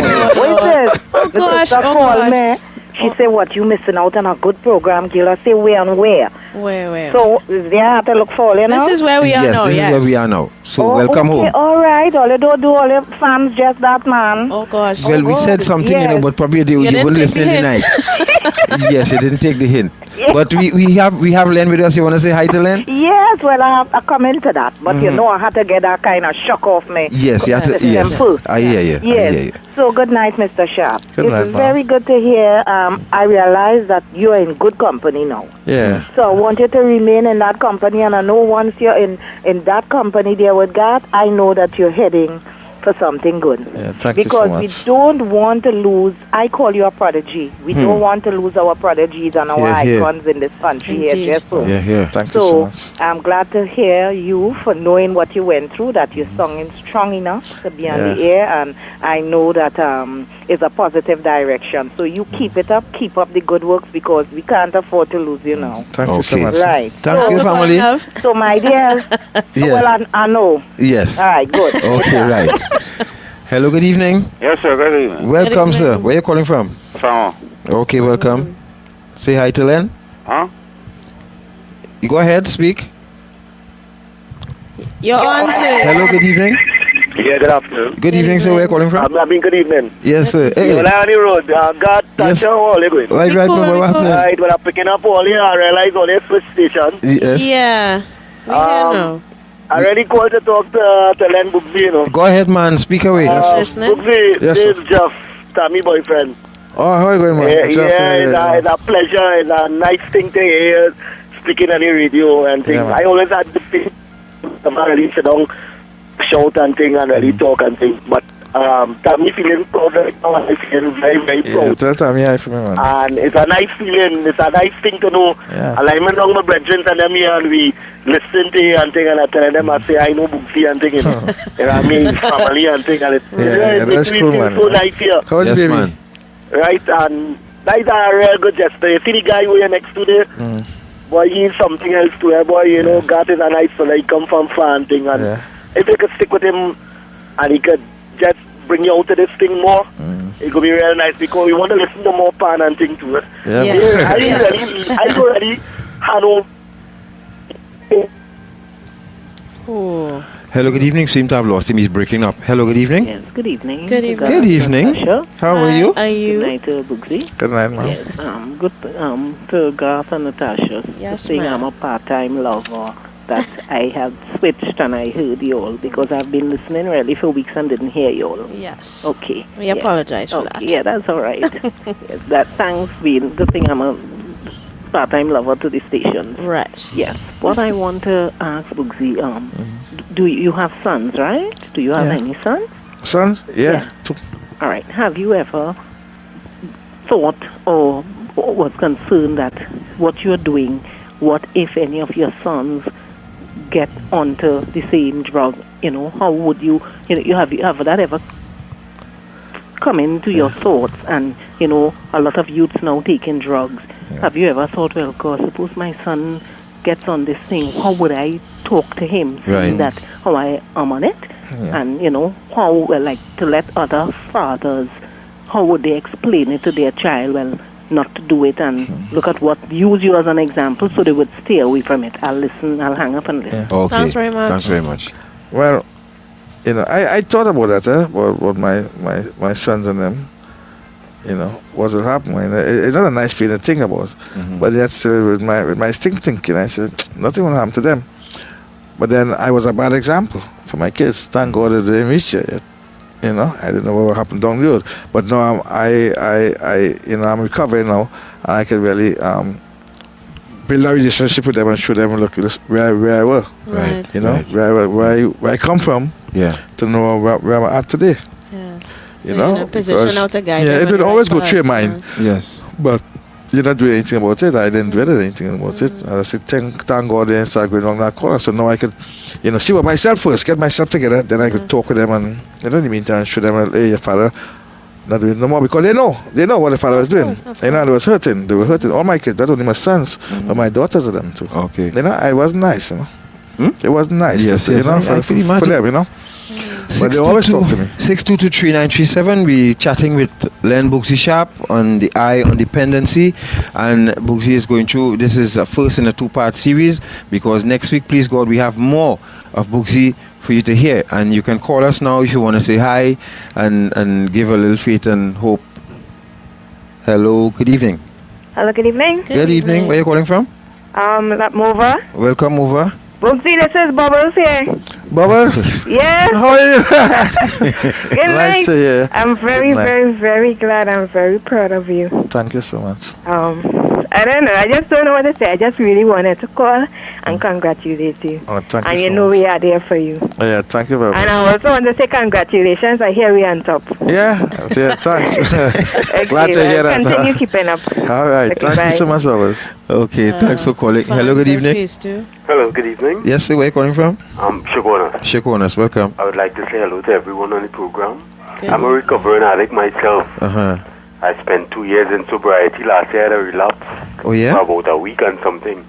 is this? Oh, The gosh. sister Oh, called God. me. She said, "What, you missing out on a good program, girl?" I say, "Where and where?" Where? So they have to look for you now. This is where we are Yes, now, this yes. is where we are now. So, welcome okay, home. all right. All you don't do, all your fans just that, man. Oh, gosh. Well, we said something, yes. but probably you didn't wouldn't take listen the in the hint. night. Yes, you didn't take the hint. Yes. But we have Len with us. You want to say hi to Len? Yes, well, I come into that. But I had to get that kind of shock off me. Yes, you have to. System Yes, first. I hear you. I hear Yes. you. So good night, Mr. Sharpe. Good night, It's ma'am. very good to hear. I realize that you are in good company now. Yeah. So I want you to remain in that company, and I know once you're in that company there with God, I know that you're heading for something good. Yeah, thank you so because much. we don't want to lose, I call you a prodigy. We don't want to lose our prodigies and our Yeah, yeah. icons in this country Indeed. here, just so. Yeah. Thank you so So much. I'm glad to hear you for knowing what you went through, that you're strong enough to be on the air, and I know that it's a positive direction. So you keep it up, keep up the good works, because we can't afford to lose you now. Thank you so Okay. much. Right. Thank so, you, family. So my dear, Yes. well, I know. Yes. All right, good. Okay, right. Hello, good evening. Yes, sir. Good evening. Welcome, Good sir. evening. Where you calling from? From. Okay, welcome. Say hi to Len. Huh? You go ahead, speak. You're on, sir. Hello, good evening. Yeah, good afternoon. Good evening, sir. Where you calling from? I mean, good evening. Yes, sir. Hey. You're on the road. God, Yes. how are you going? Right, Be cool, brother. be What cool. happened? Right, when I'm picking up all here, I realize all the switch stations. Yes. Yeah. We here now. I already called to talk to Len Boogsie, you know. Go ahead, man. Speak away. Listening. Boogsie, Yes, this sir. is Jeff, Tommy boyfriend. Oh, how are you going, man? Yeah, Jeff, it's a pleasure. It's a nice thing to hear speaking on the radio and things. Yeah, man. I always had the thing to really sit down, shout and thing and really talk and things. But Tommy feeling proud right now. I feel very, very Yeah, proud. tell Tommy hi for me, man. And it's a nice feeling. It's a nice thing to know. Yeah. And I'm among my brethren and them here, and we listen to you and thing, and I tell them, I say, I know Boogsie and thing, you know. You know what I mean? Family and thing, and it Yeah, makes that's me cool, feel man. so nice here. How's Yes, the baby? man. Right? And that's a real good gesture. You see the guy who you're next to there? Boy, he's something else to him. Boy, you know, Garth is a nice fella. He come from far and thing. And Yeah. if you could stick with him and he could just bring you out to this thing more, it could be real nice because we want to listen to more pan and thing to it. Yeah, Yeah. man. I already had all. Oh. Hello, good evening. Seem to have lost him. He's breaking up. Hello, good evening. Yes, good evening. Good evening. Garth Good and evening. Natasha. How are you? Are Good you? night, Boogsie. Good night, man. Yes, good to Garth and Natasha. Yes, saying I'm ma'am. a part-time lover. That I have switched and I heard you all because I've been listening really for weeks and didn't hear you all. Yes. Okay. We yeah. apologize for Okay, that. yeah, that's all right. Yes, that thanks being good thing I'm a part-time lover to the station. Right. Yes. What I want to ask Boogsie, do you have sons, right? Do you have Yeah. any sons? Sons? Yeah. Yeah. All right. Have you ever thought or was concerned that what you're doing, what if any of your sons get onto the same drug? You know, how would you have that ever come into your thoughts? And you know, a lot of youths now taking drugs. Have you ever thought, well, God, suppose my son gets on this thing, how would I talk to him? Right. That how I am on it, and you know how like to let other fathers, how would they explain it to their child? Well, not to do it, and look at what use you as an example, so they would stay away from it. I'll listen. I'll hang up and listen. Okay. Thanks very much. Thanks very much. Well, you know, I thought about that, about my sons and them. You know, what will happen. And it's not a nice feeling to think about. But that's with my thinking. I said, nothing will happen to them. But then I was a bad example for my kids. Thank God they didn't reach there yet. You know, I didn't know what would happen down the road. But now I'm recovering now, and I can really build a relationship with them and show them, look, where I were. Right. You know, Right. where I come from. Yeah. To know where I'm at today. Yes. You So know, you're in a position because- now to guide yeah, them it on would the always right go through your path. mind. Yes. But you're not doing anything about it. I didn't do anything about it. I said, thank God they started going along that corner. So now I could, you know, see what myself first, get myself together. Then I could talk with them and, you know, in the meantime, show them, hey, your father not doing it no more. Because they know what the father was doing. You know, they was hurting. They were hurting. All my kids, not only my sons, but my daughters of them too. Okay. You know, I wasn't nice, you know. It wasn't nice. Yes, you yes, know, I for can imagine. them, you know. But they always talk to me. 6223937. We chatting with Len Boogsie Sharpe on the eye on dependency, and Boogsie is going through. This is a first in a two-part series because next week, please God, we have more of Boogsie for you to hear, and you can call us now if you want to say hi and give a little faith and hope. Hello, good evening. Hello, good evening. Good evening. Where are you calling from? Mova. Welcome over. Boogsie, this is Bubbles here. Bubbles? Yes. How are you? Good night. Nice to hear. I'm very, Good night. very, very glad. I'm very proud of you. Thank you so much. I don't know. I just don't know what to say. I just really wanted to call and congratulate you. Oh, thank And you you so know much. we are there for you. Oh, yeah, thank you very much. And I also want to say congratulations. I hear we on top. Yeah, thanks. Okay, Glad to hear that. Continue keeping up. All right, Okay, thank bye. you so much, Bubbles. Okay, thanks for calling. Hello, good evening. Hello, good evening. Yes, sir, where are you calling from? I'm Shagona. Shakonas, welcome. I would like to say hello to everyone on the program. I'm a recovering addict myself. Uh-huh. I spent 2 years in sobriety. Last year I had a relapse Oh, yeah? for about a week and something.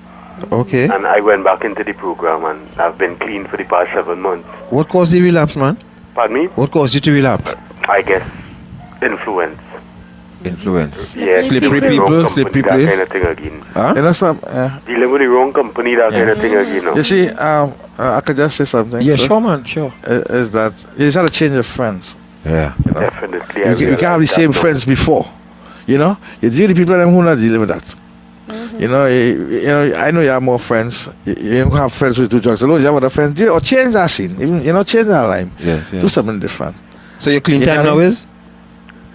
Okay. And I went back into the program and I've been clean for the past 7 months. What caused the relapse, man? Pardon me? What caused you to relapse? I guess influence. Influence. Yeah, Slippery dealing with the people, wrong slippery company, place. that kind of thing again. Huh? You know some. Dealing with the wrong company, that kind of thing again. No? You see, I could just say something. Yeah, sir. sure, man, sure. Is that you just have to change your friends. Yeah. You know? Definitely. You can't have the same friends before. You know, you deal with people who are not dealing with that. You know, I know you have more friends. You don't have friends who do drugs alone. You have other friends. Or change that scene. Even change that line. Yes. Do something different. So your clean time now is?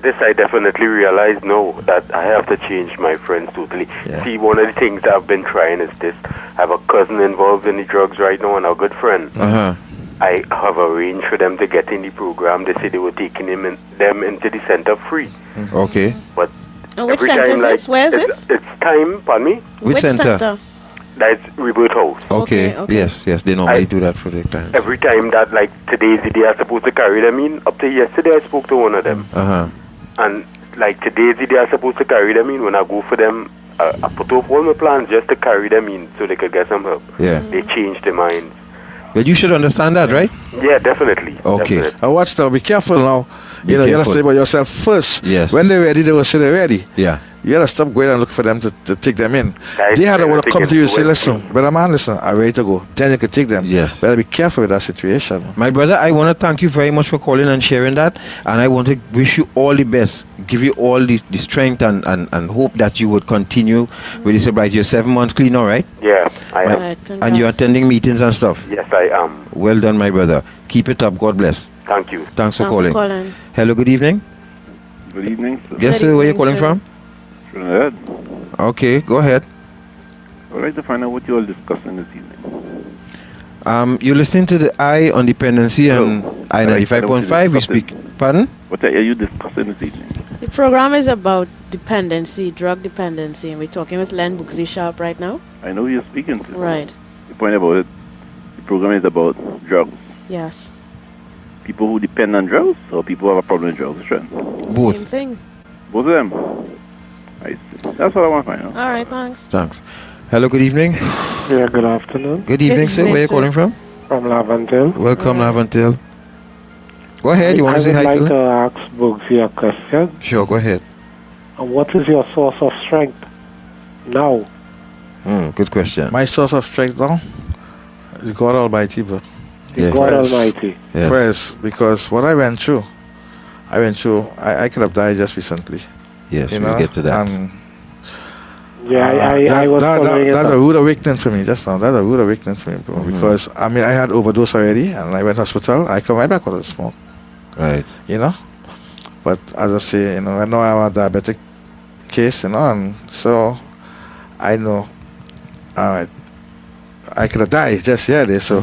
This I definitely realize now that I have to change my friends totally. See, one of the things I've been trying is this. I have a cousin involved in the drugs right now and a good friend. I have arranged for them to get in the program. They say they were taking them into the center free. Okay. But which every center time, is this? Where is this? It's time, pardon me? Which center? That's Rebirth House. Okay. Yes, they normally do that for their clients. Every time that, like, today's the day I'm supposed to carry them in. Up to yesterday, I spoke to one of them. And, like, today's the day I'm supposed to carry them in. When I go for them, I put up all my plans just to carry them in so they could get some help. Yeah. They changed their minds. But you should understand that, right? Yeah, definitely. Okay. Definitely. Watch now. Be careful now. You know, you have to say about yourself first. Yes. When they're ready, they will say they're ready. Yeah. You gotta stop going and look for them to take them in. Guys, They had to want to come to you and say, influence. listen, brother man, listen, I'm ready to go. Then you can take them. Yes. But be careful with that situation. My brother, I want to thank you very much for calling and sharing that. And I want to wish you all the best. Give you all the strength and hope that you would continue with this sobriety. You're 7 months clean now, right? Yeah, I am. And you're attending meetings and stuff? Yes, I am. Well done, my brother. Keep it up. God bless. Thank you. Thanks for calling. calling. Hello, good evening. Good evening, sir. Yes, sir. Where are you calling from? Trinidad. Okay, go ahead. I'd like to find out what you all discussing this evening. You're listening to the I on Dependency and I 95.5. We speak. Pardon? What are you discussing this evening? The program is about dependency, drug dependency, and we're talking with Len Boogsie Sharpe right now. I know you're speaking to. Right. The point about it, the program is about drugs. Yes. People who depend on drugs or people who have a problem with drugs, right? Both. Same thing. Both of them. I see. That's what I want to find out. All right, thanks. Thanks. Hello, good evening. Yeah, good afternoon. Good evening, sir. Where are you calling from? From Laventille. Welcome, Laventille. Go ahead. You want to say hi I would to like them? to ask Boogsie a question. Sure, go ahead. What is your source of strength now? Good question. My source of strength now is God Almighty, bro. God Almighty. Yes. Prayers, because what I went through, I could have died just recently. Yes, you we'll know? get to that. And I was following it that's up. a rude awakening for me just now. That's a rude awakening for me, bro. Because I had overdose already, and I went to hospital. I come right back with a smoke. Right. You know, but as I say, I know I'm a diabetic case, and so I know I could have died just yesterday. So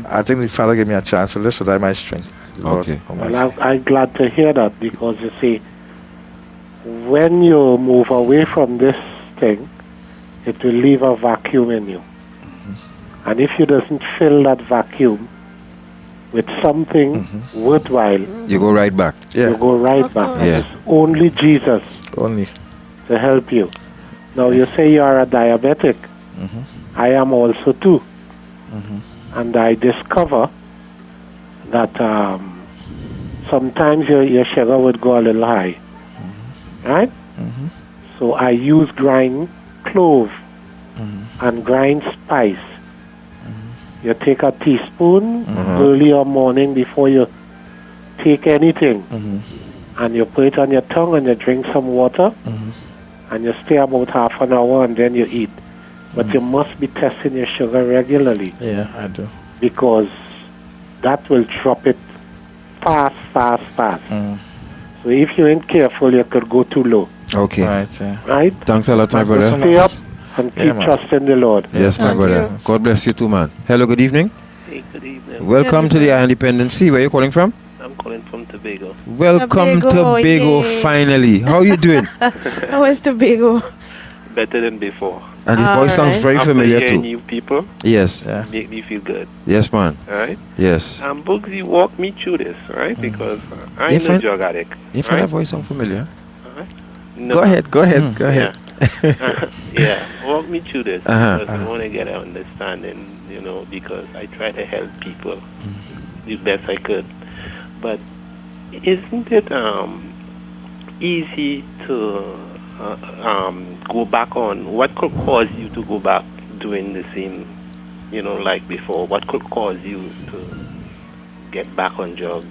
I think the Father gave me a chance to live, so that my strength. Okay. Well, I'm glad to hear that, because you see, when you move away from this thing, it will leave a vacuum in you. And if you doesn't fill that vacuum with something worthwhile, You go right back. you go right back. Yeah. It's only Jesus Only. to help you. Now you say you are a diabetic. I am also too. And I discover that sometimes your sugar would go a little high. Right? So I use grind clove and grind spice. You take a teaspoon early or morning before you take anything, and you put it on your tongue and you drink some water, and you stay about half an hour and then you eat. But you must be testing your sugar regularly. Yeah, I do. Because that will drop it fast. So if you ain't careful, you could go too low. Okay. Right. Yeah. Right? Thanks a lot, my brother. Stay up and keep man. trusting the Lord. Yes, my brother. God bless you too, man. Hello, good evening. Hey, good evening. Welcome to the Independency. Where are you calling from? I'm calling from Tobago. Welcome Tobago, yay. finally. How are you doing? How is Tobago? Better than before. And the voice sounds very After familiar hearing too. new people, Yes. make me feel good. Yes, man. All right? Yes. Boogsie, walk me through this, right? Because I'm If a I- drug addict. If right? that voice sounds familiar. No. Go ahead. Go ahead. Yeah, walk me through this. Uh-huh, Because I want to get an understanding, because I try to help people. the best I could. But isn't it easy to go back on? What could cause you to go back doing the same, like before? What could cause you to get back on drugs?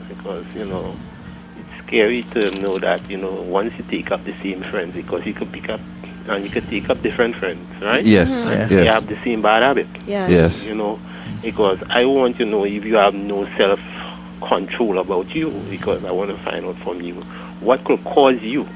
Because, it's scary to know that, once you take up the same friends, because you could pick up and you could take up different friends, right? Yes, And yes. you have the same bad habit. Yes. Because I want to know if you have no self-control about you, because I want to find out from you what could cause you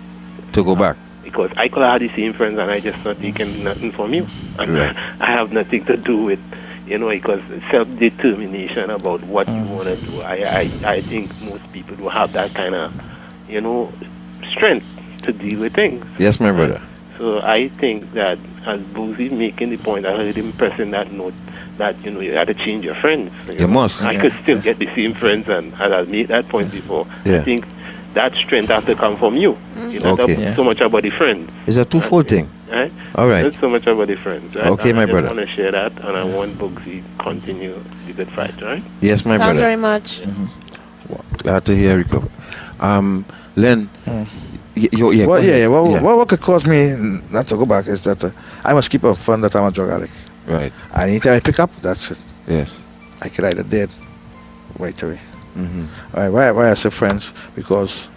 to go back. Because I could have the same friends and I just not taking nothing from you. And Right. I have nothing to do with, because self-determination about what you want to do. I think most people don't have that kind of, strength to deal with things. Yes, my brother. So I think that as Boogsie making the point, I heard him pressing that note that, you had to change your friends. You must. I could still get the same friends, and I made that point before. Yeah. I think that strength has to come from you. Not Okay. so much about the friends. It's a twofold thing. Right? All right. Not so much about the friends. Right? Okay, my brother. I want to share that, and I want Boogsie continue the good fight, right? Yes, my Thanks brother. very much. Glad to hear you. Len, yeah. What could cause me not to go back is that I must keep up fun that I'm a drug addict. Right. And anytime I pick up, that's it. Yes. I could either dead right away. Mm-hmm. All right, why I say friends? Because,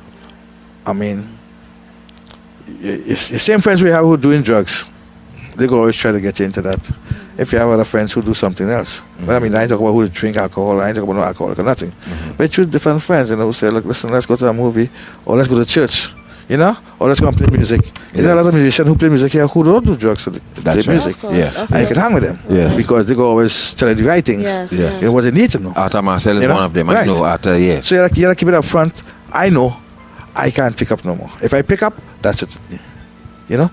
I mean, your same friends we have who doing drugs, they go always try to get you into that. If you have other friends who do something else. But I mean, I ain't talk about who drink alcohol, I ain't talk about no alcoholic or nothing. But you choose different friends, who say, look, listen, let's go to a movie, or let's go to church, or let's go and play music. There's a lot of musicians who play music here who don't do drugs, so they play music. And you can hang with them. Yes. Because they go always telling the right things. Yes. What they need to know. Arthur Marcel is one of them. I Right. know Arthur, yeah. So you gotta keep it up front. I know I can't pick up no more. If I pick up, that's it.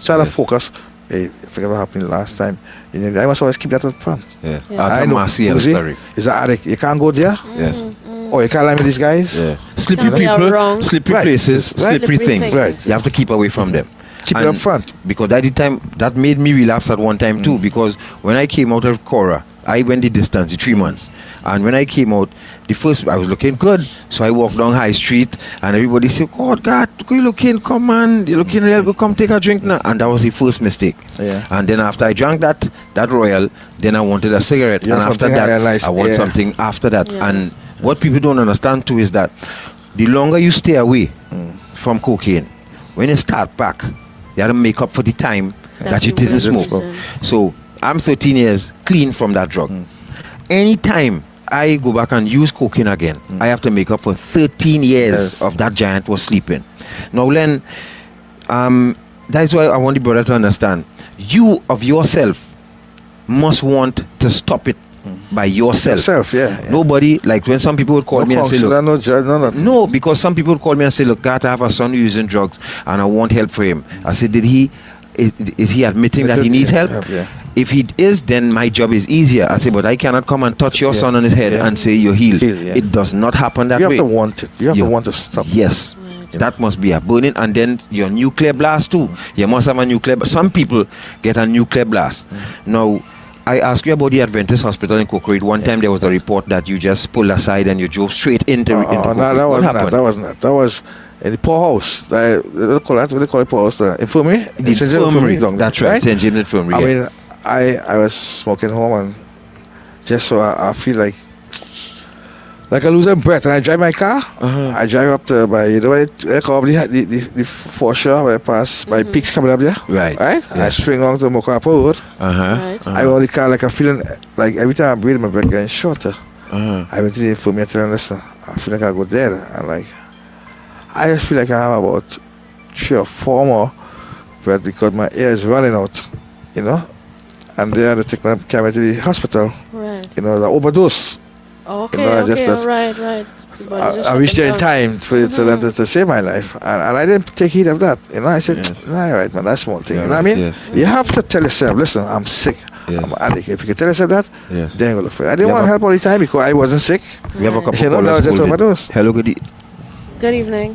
So I have to focus. Hey, if it ever happened last time, I must always keep that up front. Yes. I Arthur know. Marcel Boogsie story. is an addict. You can't go there. Yes. Or you can't lie with these guys. Yeah. Slippery Can't be people, wrong. slippery Right. places, Right. slippery Slippery things. things. Right. You have to keep away from them. Keep it up front. Because at the time, that made me relapse at one time too. Because when I came out of Cora, I went the distance, the 3 months. And when I came out, I was looking good. So I walked down High Street and everybody said, God, you looking, come on, you're looking real good, come take a drink now. And that was the first mistake. Yeah. And then after I drank that Royal, then I wanted a cigarette. You And want after something that, higher, I want yeah. something after that. Yes. And what people don't understand too is that the longer you stay away from cocaine, when you start back, you have to make up for the time that you didn't smoke. So I'm 13 years clean from that drug. Anytime I go back and use cocaine again, I have to make up for 13 years of that giant was sleeping. Now, Len, that's why I want the brother to understand. You of yourself must want to stop it by yourself. Nobody, like when some people would call me and say, look, no, because some people would call me and say, look, Garth, I have a son using drugs and I want help for him. I said, is he admitting that he needs help? If he is, then my job is easier. I say, but I cannot come and touch your son on his head and say you're healed. It does not happen that way. You have to want it. You have to want to stop. Yes. That must be a burning, and then your nuclear blast too. You must have a nuclear. Some people get a nuclear blast. Now, I asked you about the Adventist Hospital in Cookridge. One time there was a report that you just pulled aside and you drove straight into No, Cookridge. that was not. That was in the poorhouse. What do they call it poorhouse? The infirmary? The infirmary. That's right. St. James Infirmary. I mean, I was smoking home and just so I feel like I losing breath. And I drive my car. I drive up to by they call the foreshore where I pass by peaks coming up there. Right. I swing along to Mokapa Road. I got the car like I'm feeling like every time I breathe my breath getting shorter. I went to the infirmary and tell them, listen, I feel like I go dead. And I just feel like I have about 3 or 4 more breath because my air is running out, and they had to take my camera to the hospital. Right. The overdose. Okay, right. I reached there in time for them to save my life, and I didn't take heed of that. I said, all right, man, that's small thing. You know what I mean? You have to tell yourself, listen, I'm sick. I'm an addict. If you can tell yourself that, then you look for it. I didn't want to help all the time because I wasn't sick. We have a couple that was just overdose. Hello, good evening.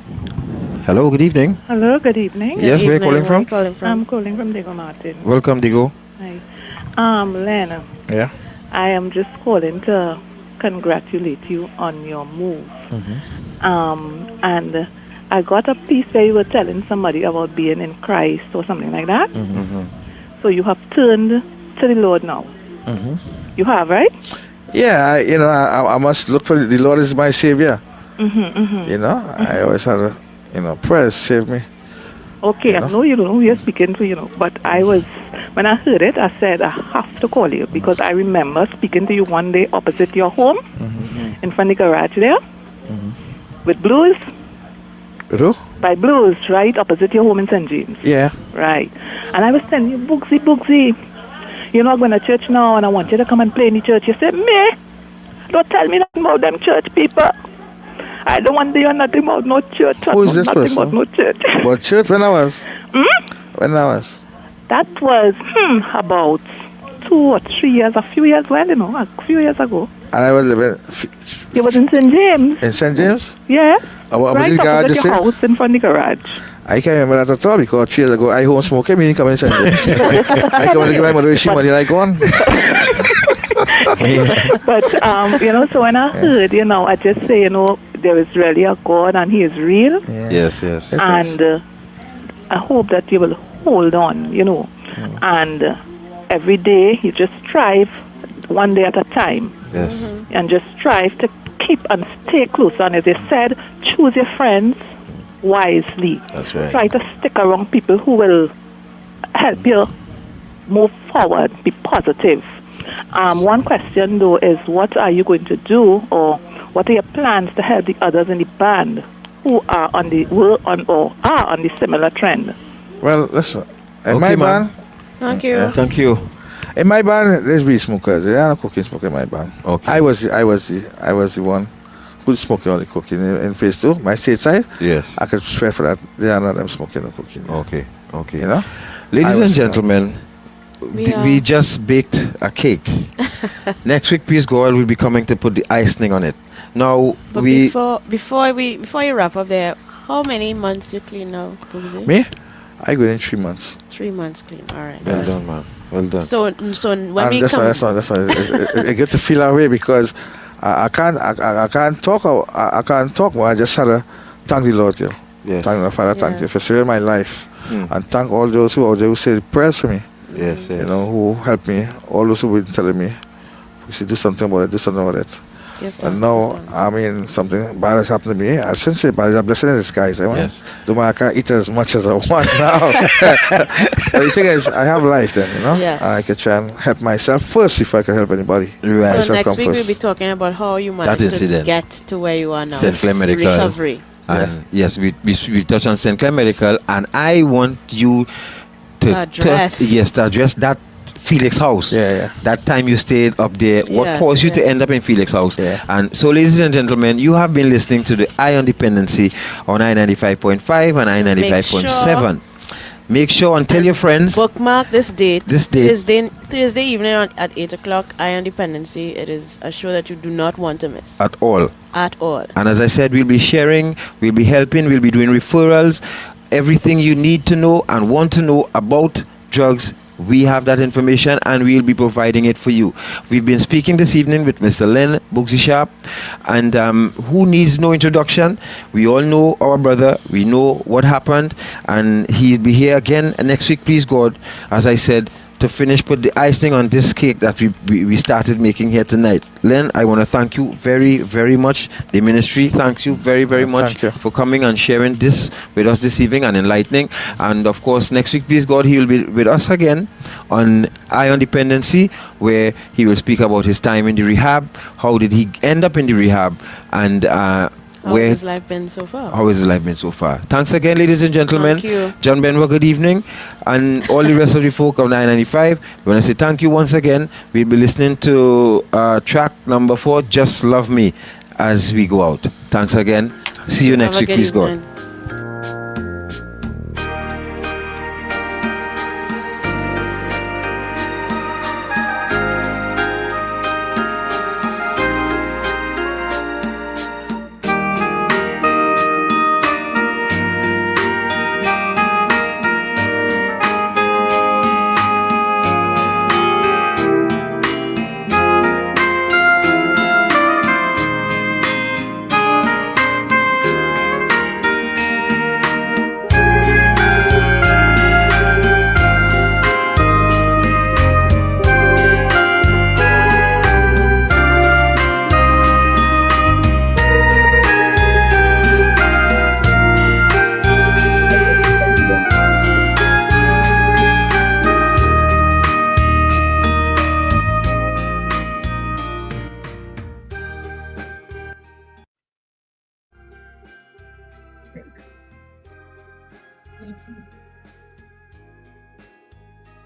Hello, good evening. Hello, good evening. Yes, where are you calling from? I'm calling from Diego Martin. Welcome, Diego. Hi. Len. Yeah. I am just calling to congratulate you on your move. And I got a piece where you were telling somebody about being in Christ or something like that. So you have turned to the Lord now. You have, right? Yeah, I must look for the Lord is my Savior. I always had prayers save me. Okay, I know you're speaking to, but when I heard it, I said, I have to call you because I remember speaking to you one day opposite your home in front of the garage there with Blues. With who? By Blues, right opposite your home in St. James. Yeah. Right. And I was telling you, Boogsie, you're not going to church now and I want you to come and play in the church. You said, me? Don't tell me nothing about them church people. I don't want to hear nothing about no church. Who is this person? About no church. What church? When I was? When I was? That was about 2 or 3 years, a few years ago. And I was living. You was in St. James. In St. James? Yeah. What right was the garage? Opposite your house in front of the garage. I can't remember that at all because 3 years ago I home smoking, me didn't come in St. James. I come and give my mother she money like one. But so when I heard, I just say, there is really a God and He is real. Yeah. Yes. And I hope that you will hold on, and every day you just strive one day at a time. Yes. And just strive to keep and stay close. And as they said, choose your friends wisely. That's right. Try to stick around people who will help you move forward, be positive. One question though is, what are you going to do, or what are your plans to help the others in the band who are on the similar trend? Well, listen, in my band. Thank you. Thank you. In my band, there's weed smokers. There are no cooking smoker in my band. Okay. I was the one who's smoking only cooking in phase 2. My state side. Yes. I could swear for that. They are not them smoking or cooking. Okay. I Ladies and was, gentlemen, we just baked a cake. Next week, please God will be coming to put the icing on it. Now but before you wrap up there, how many months you clean now, Boogsie? Me? I go in 3 months. 3 months clean. All right. Well done, man. Well done. So when we that's come, not. It gets to feel that way because I can't talk. I can't talk more. I just had to thank the Lord, girl. Yes. Thank my Father. Thank you for saving my life, and thank all those who out there who say the prayers for me. Yes. Who helped me. All those who were telling me, we should do something about it. Do something about it. And now, something bad has happened to me. I shouldn't say bad, it's a blessing in disguise. Yes. I can't eat as much as I want now. But the thing is, I have life then, Yes. I can try and help myself first before I can help anybody. Right. So next week we'll be talking about how you managed to get to where you are now. St. Clair Medical. Recovery. And yes, we touch on St. Clair Medical, and I want you to address that Felix House. That time you stayed up there, what caused you to end up in Felix House? And so, ladies and gentlemen, you have been listening to the Eye on Dependency on I-95.5 and I-95.7. Make sure and tell your friends. Bookmark this date. Thursday evening at 8 o'clock, Eye on Dependency. It is a show that you do not want to miss. At all. And as I said, we'll be sharing, we'll be helping, we'll be doing referrals. Everything you need to know and want to know about drugs, we have that information and we'll be providing it for you. We've been speaking this evening with Mr. Len Boogsie Sharpe, and who needs no introduction? We all know our brother, we know what happened, and he'll be here again next week, please God, as I said, to put the icing on this cake that we started making here tonight. Len, I want to thank you very, very much. The ministry thanks you very, very much for coming and sharing this with us this evening and enlightening. And of course, next week, please God, he will be with us again on Eye on Dependency, where he will speak about his time in the rehab. How did he end up in the rehab? And how has his life been so far? How has his life been so far? Thanks again, ladies and gentlemen. Thank you. John Benwa, good evening. And all the rest of the folk of 995, we want to say thank you once again. We'll be listening to track number 4, Just Love Me, as we go out. Thanks again. See you next week, please God.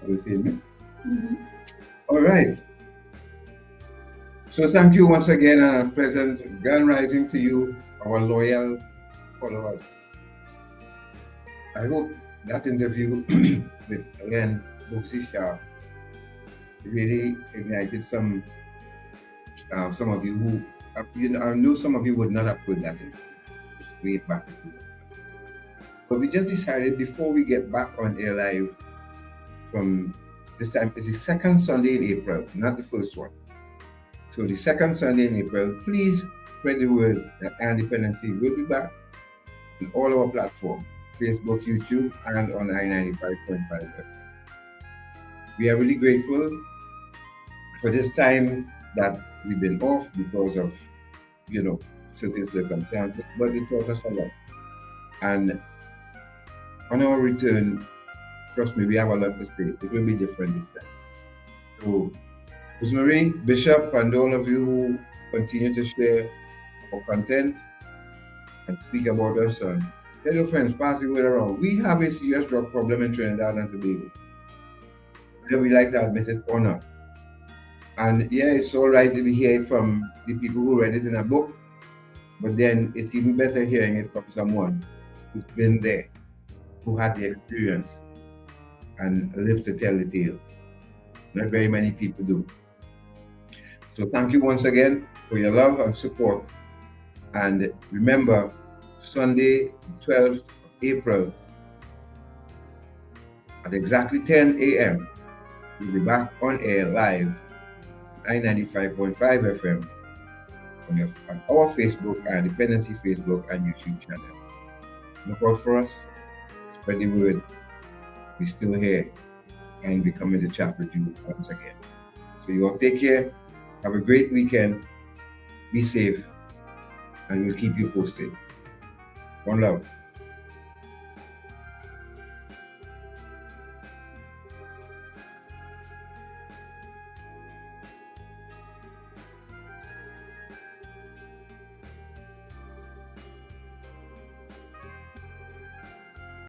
You see me? All right. So thank you once again and a pleasant grand rising to you, our loyal followers. I hope that interview with Len Boogsie Sharpe really ignited some of you who, I know some of you would not have put that in way back. But we just decided before we get back on air live from this time, it's the second Sunday in April, not the first one. So the second Sunday in April, please spread the word that Independency will be back on all our platforms, Facebook, YouTube, and on I-95.5 FM. We are really grateful for this time that we've been off because of, certain circumstances, but it taught us a lot. And on our return, trust me, we have a lot to say. It will be different this time. So, Rosemary, Bishop, and all of you who continue to share our content and speak about us, and tell your friends, pass the word around. We have a serious drug problem in Trinidad and Tobago, whether we like to admit it or not. And yeah, it's all right to hear it from the people who read it in a book, but then it's even better hearing it from someone who's been there, who had the experience and lived to tell the tale. Not very many people do. So thank you once again for your love and support. And remember, Sunday, 12th of April, at exactly 10 a.m., we'll be back on air live, I-95.5 FM, on our Facebook, our Dependency Facebook and YouTube channel. Look out for us, spread the word. We're still here and we're coming to chat with you once again. So you all take care, have a great weekend, be safe, and we'll keep you posted. One love.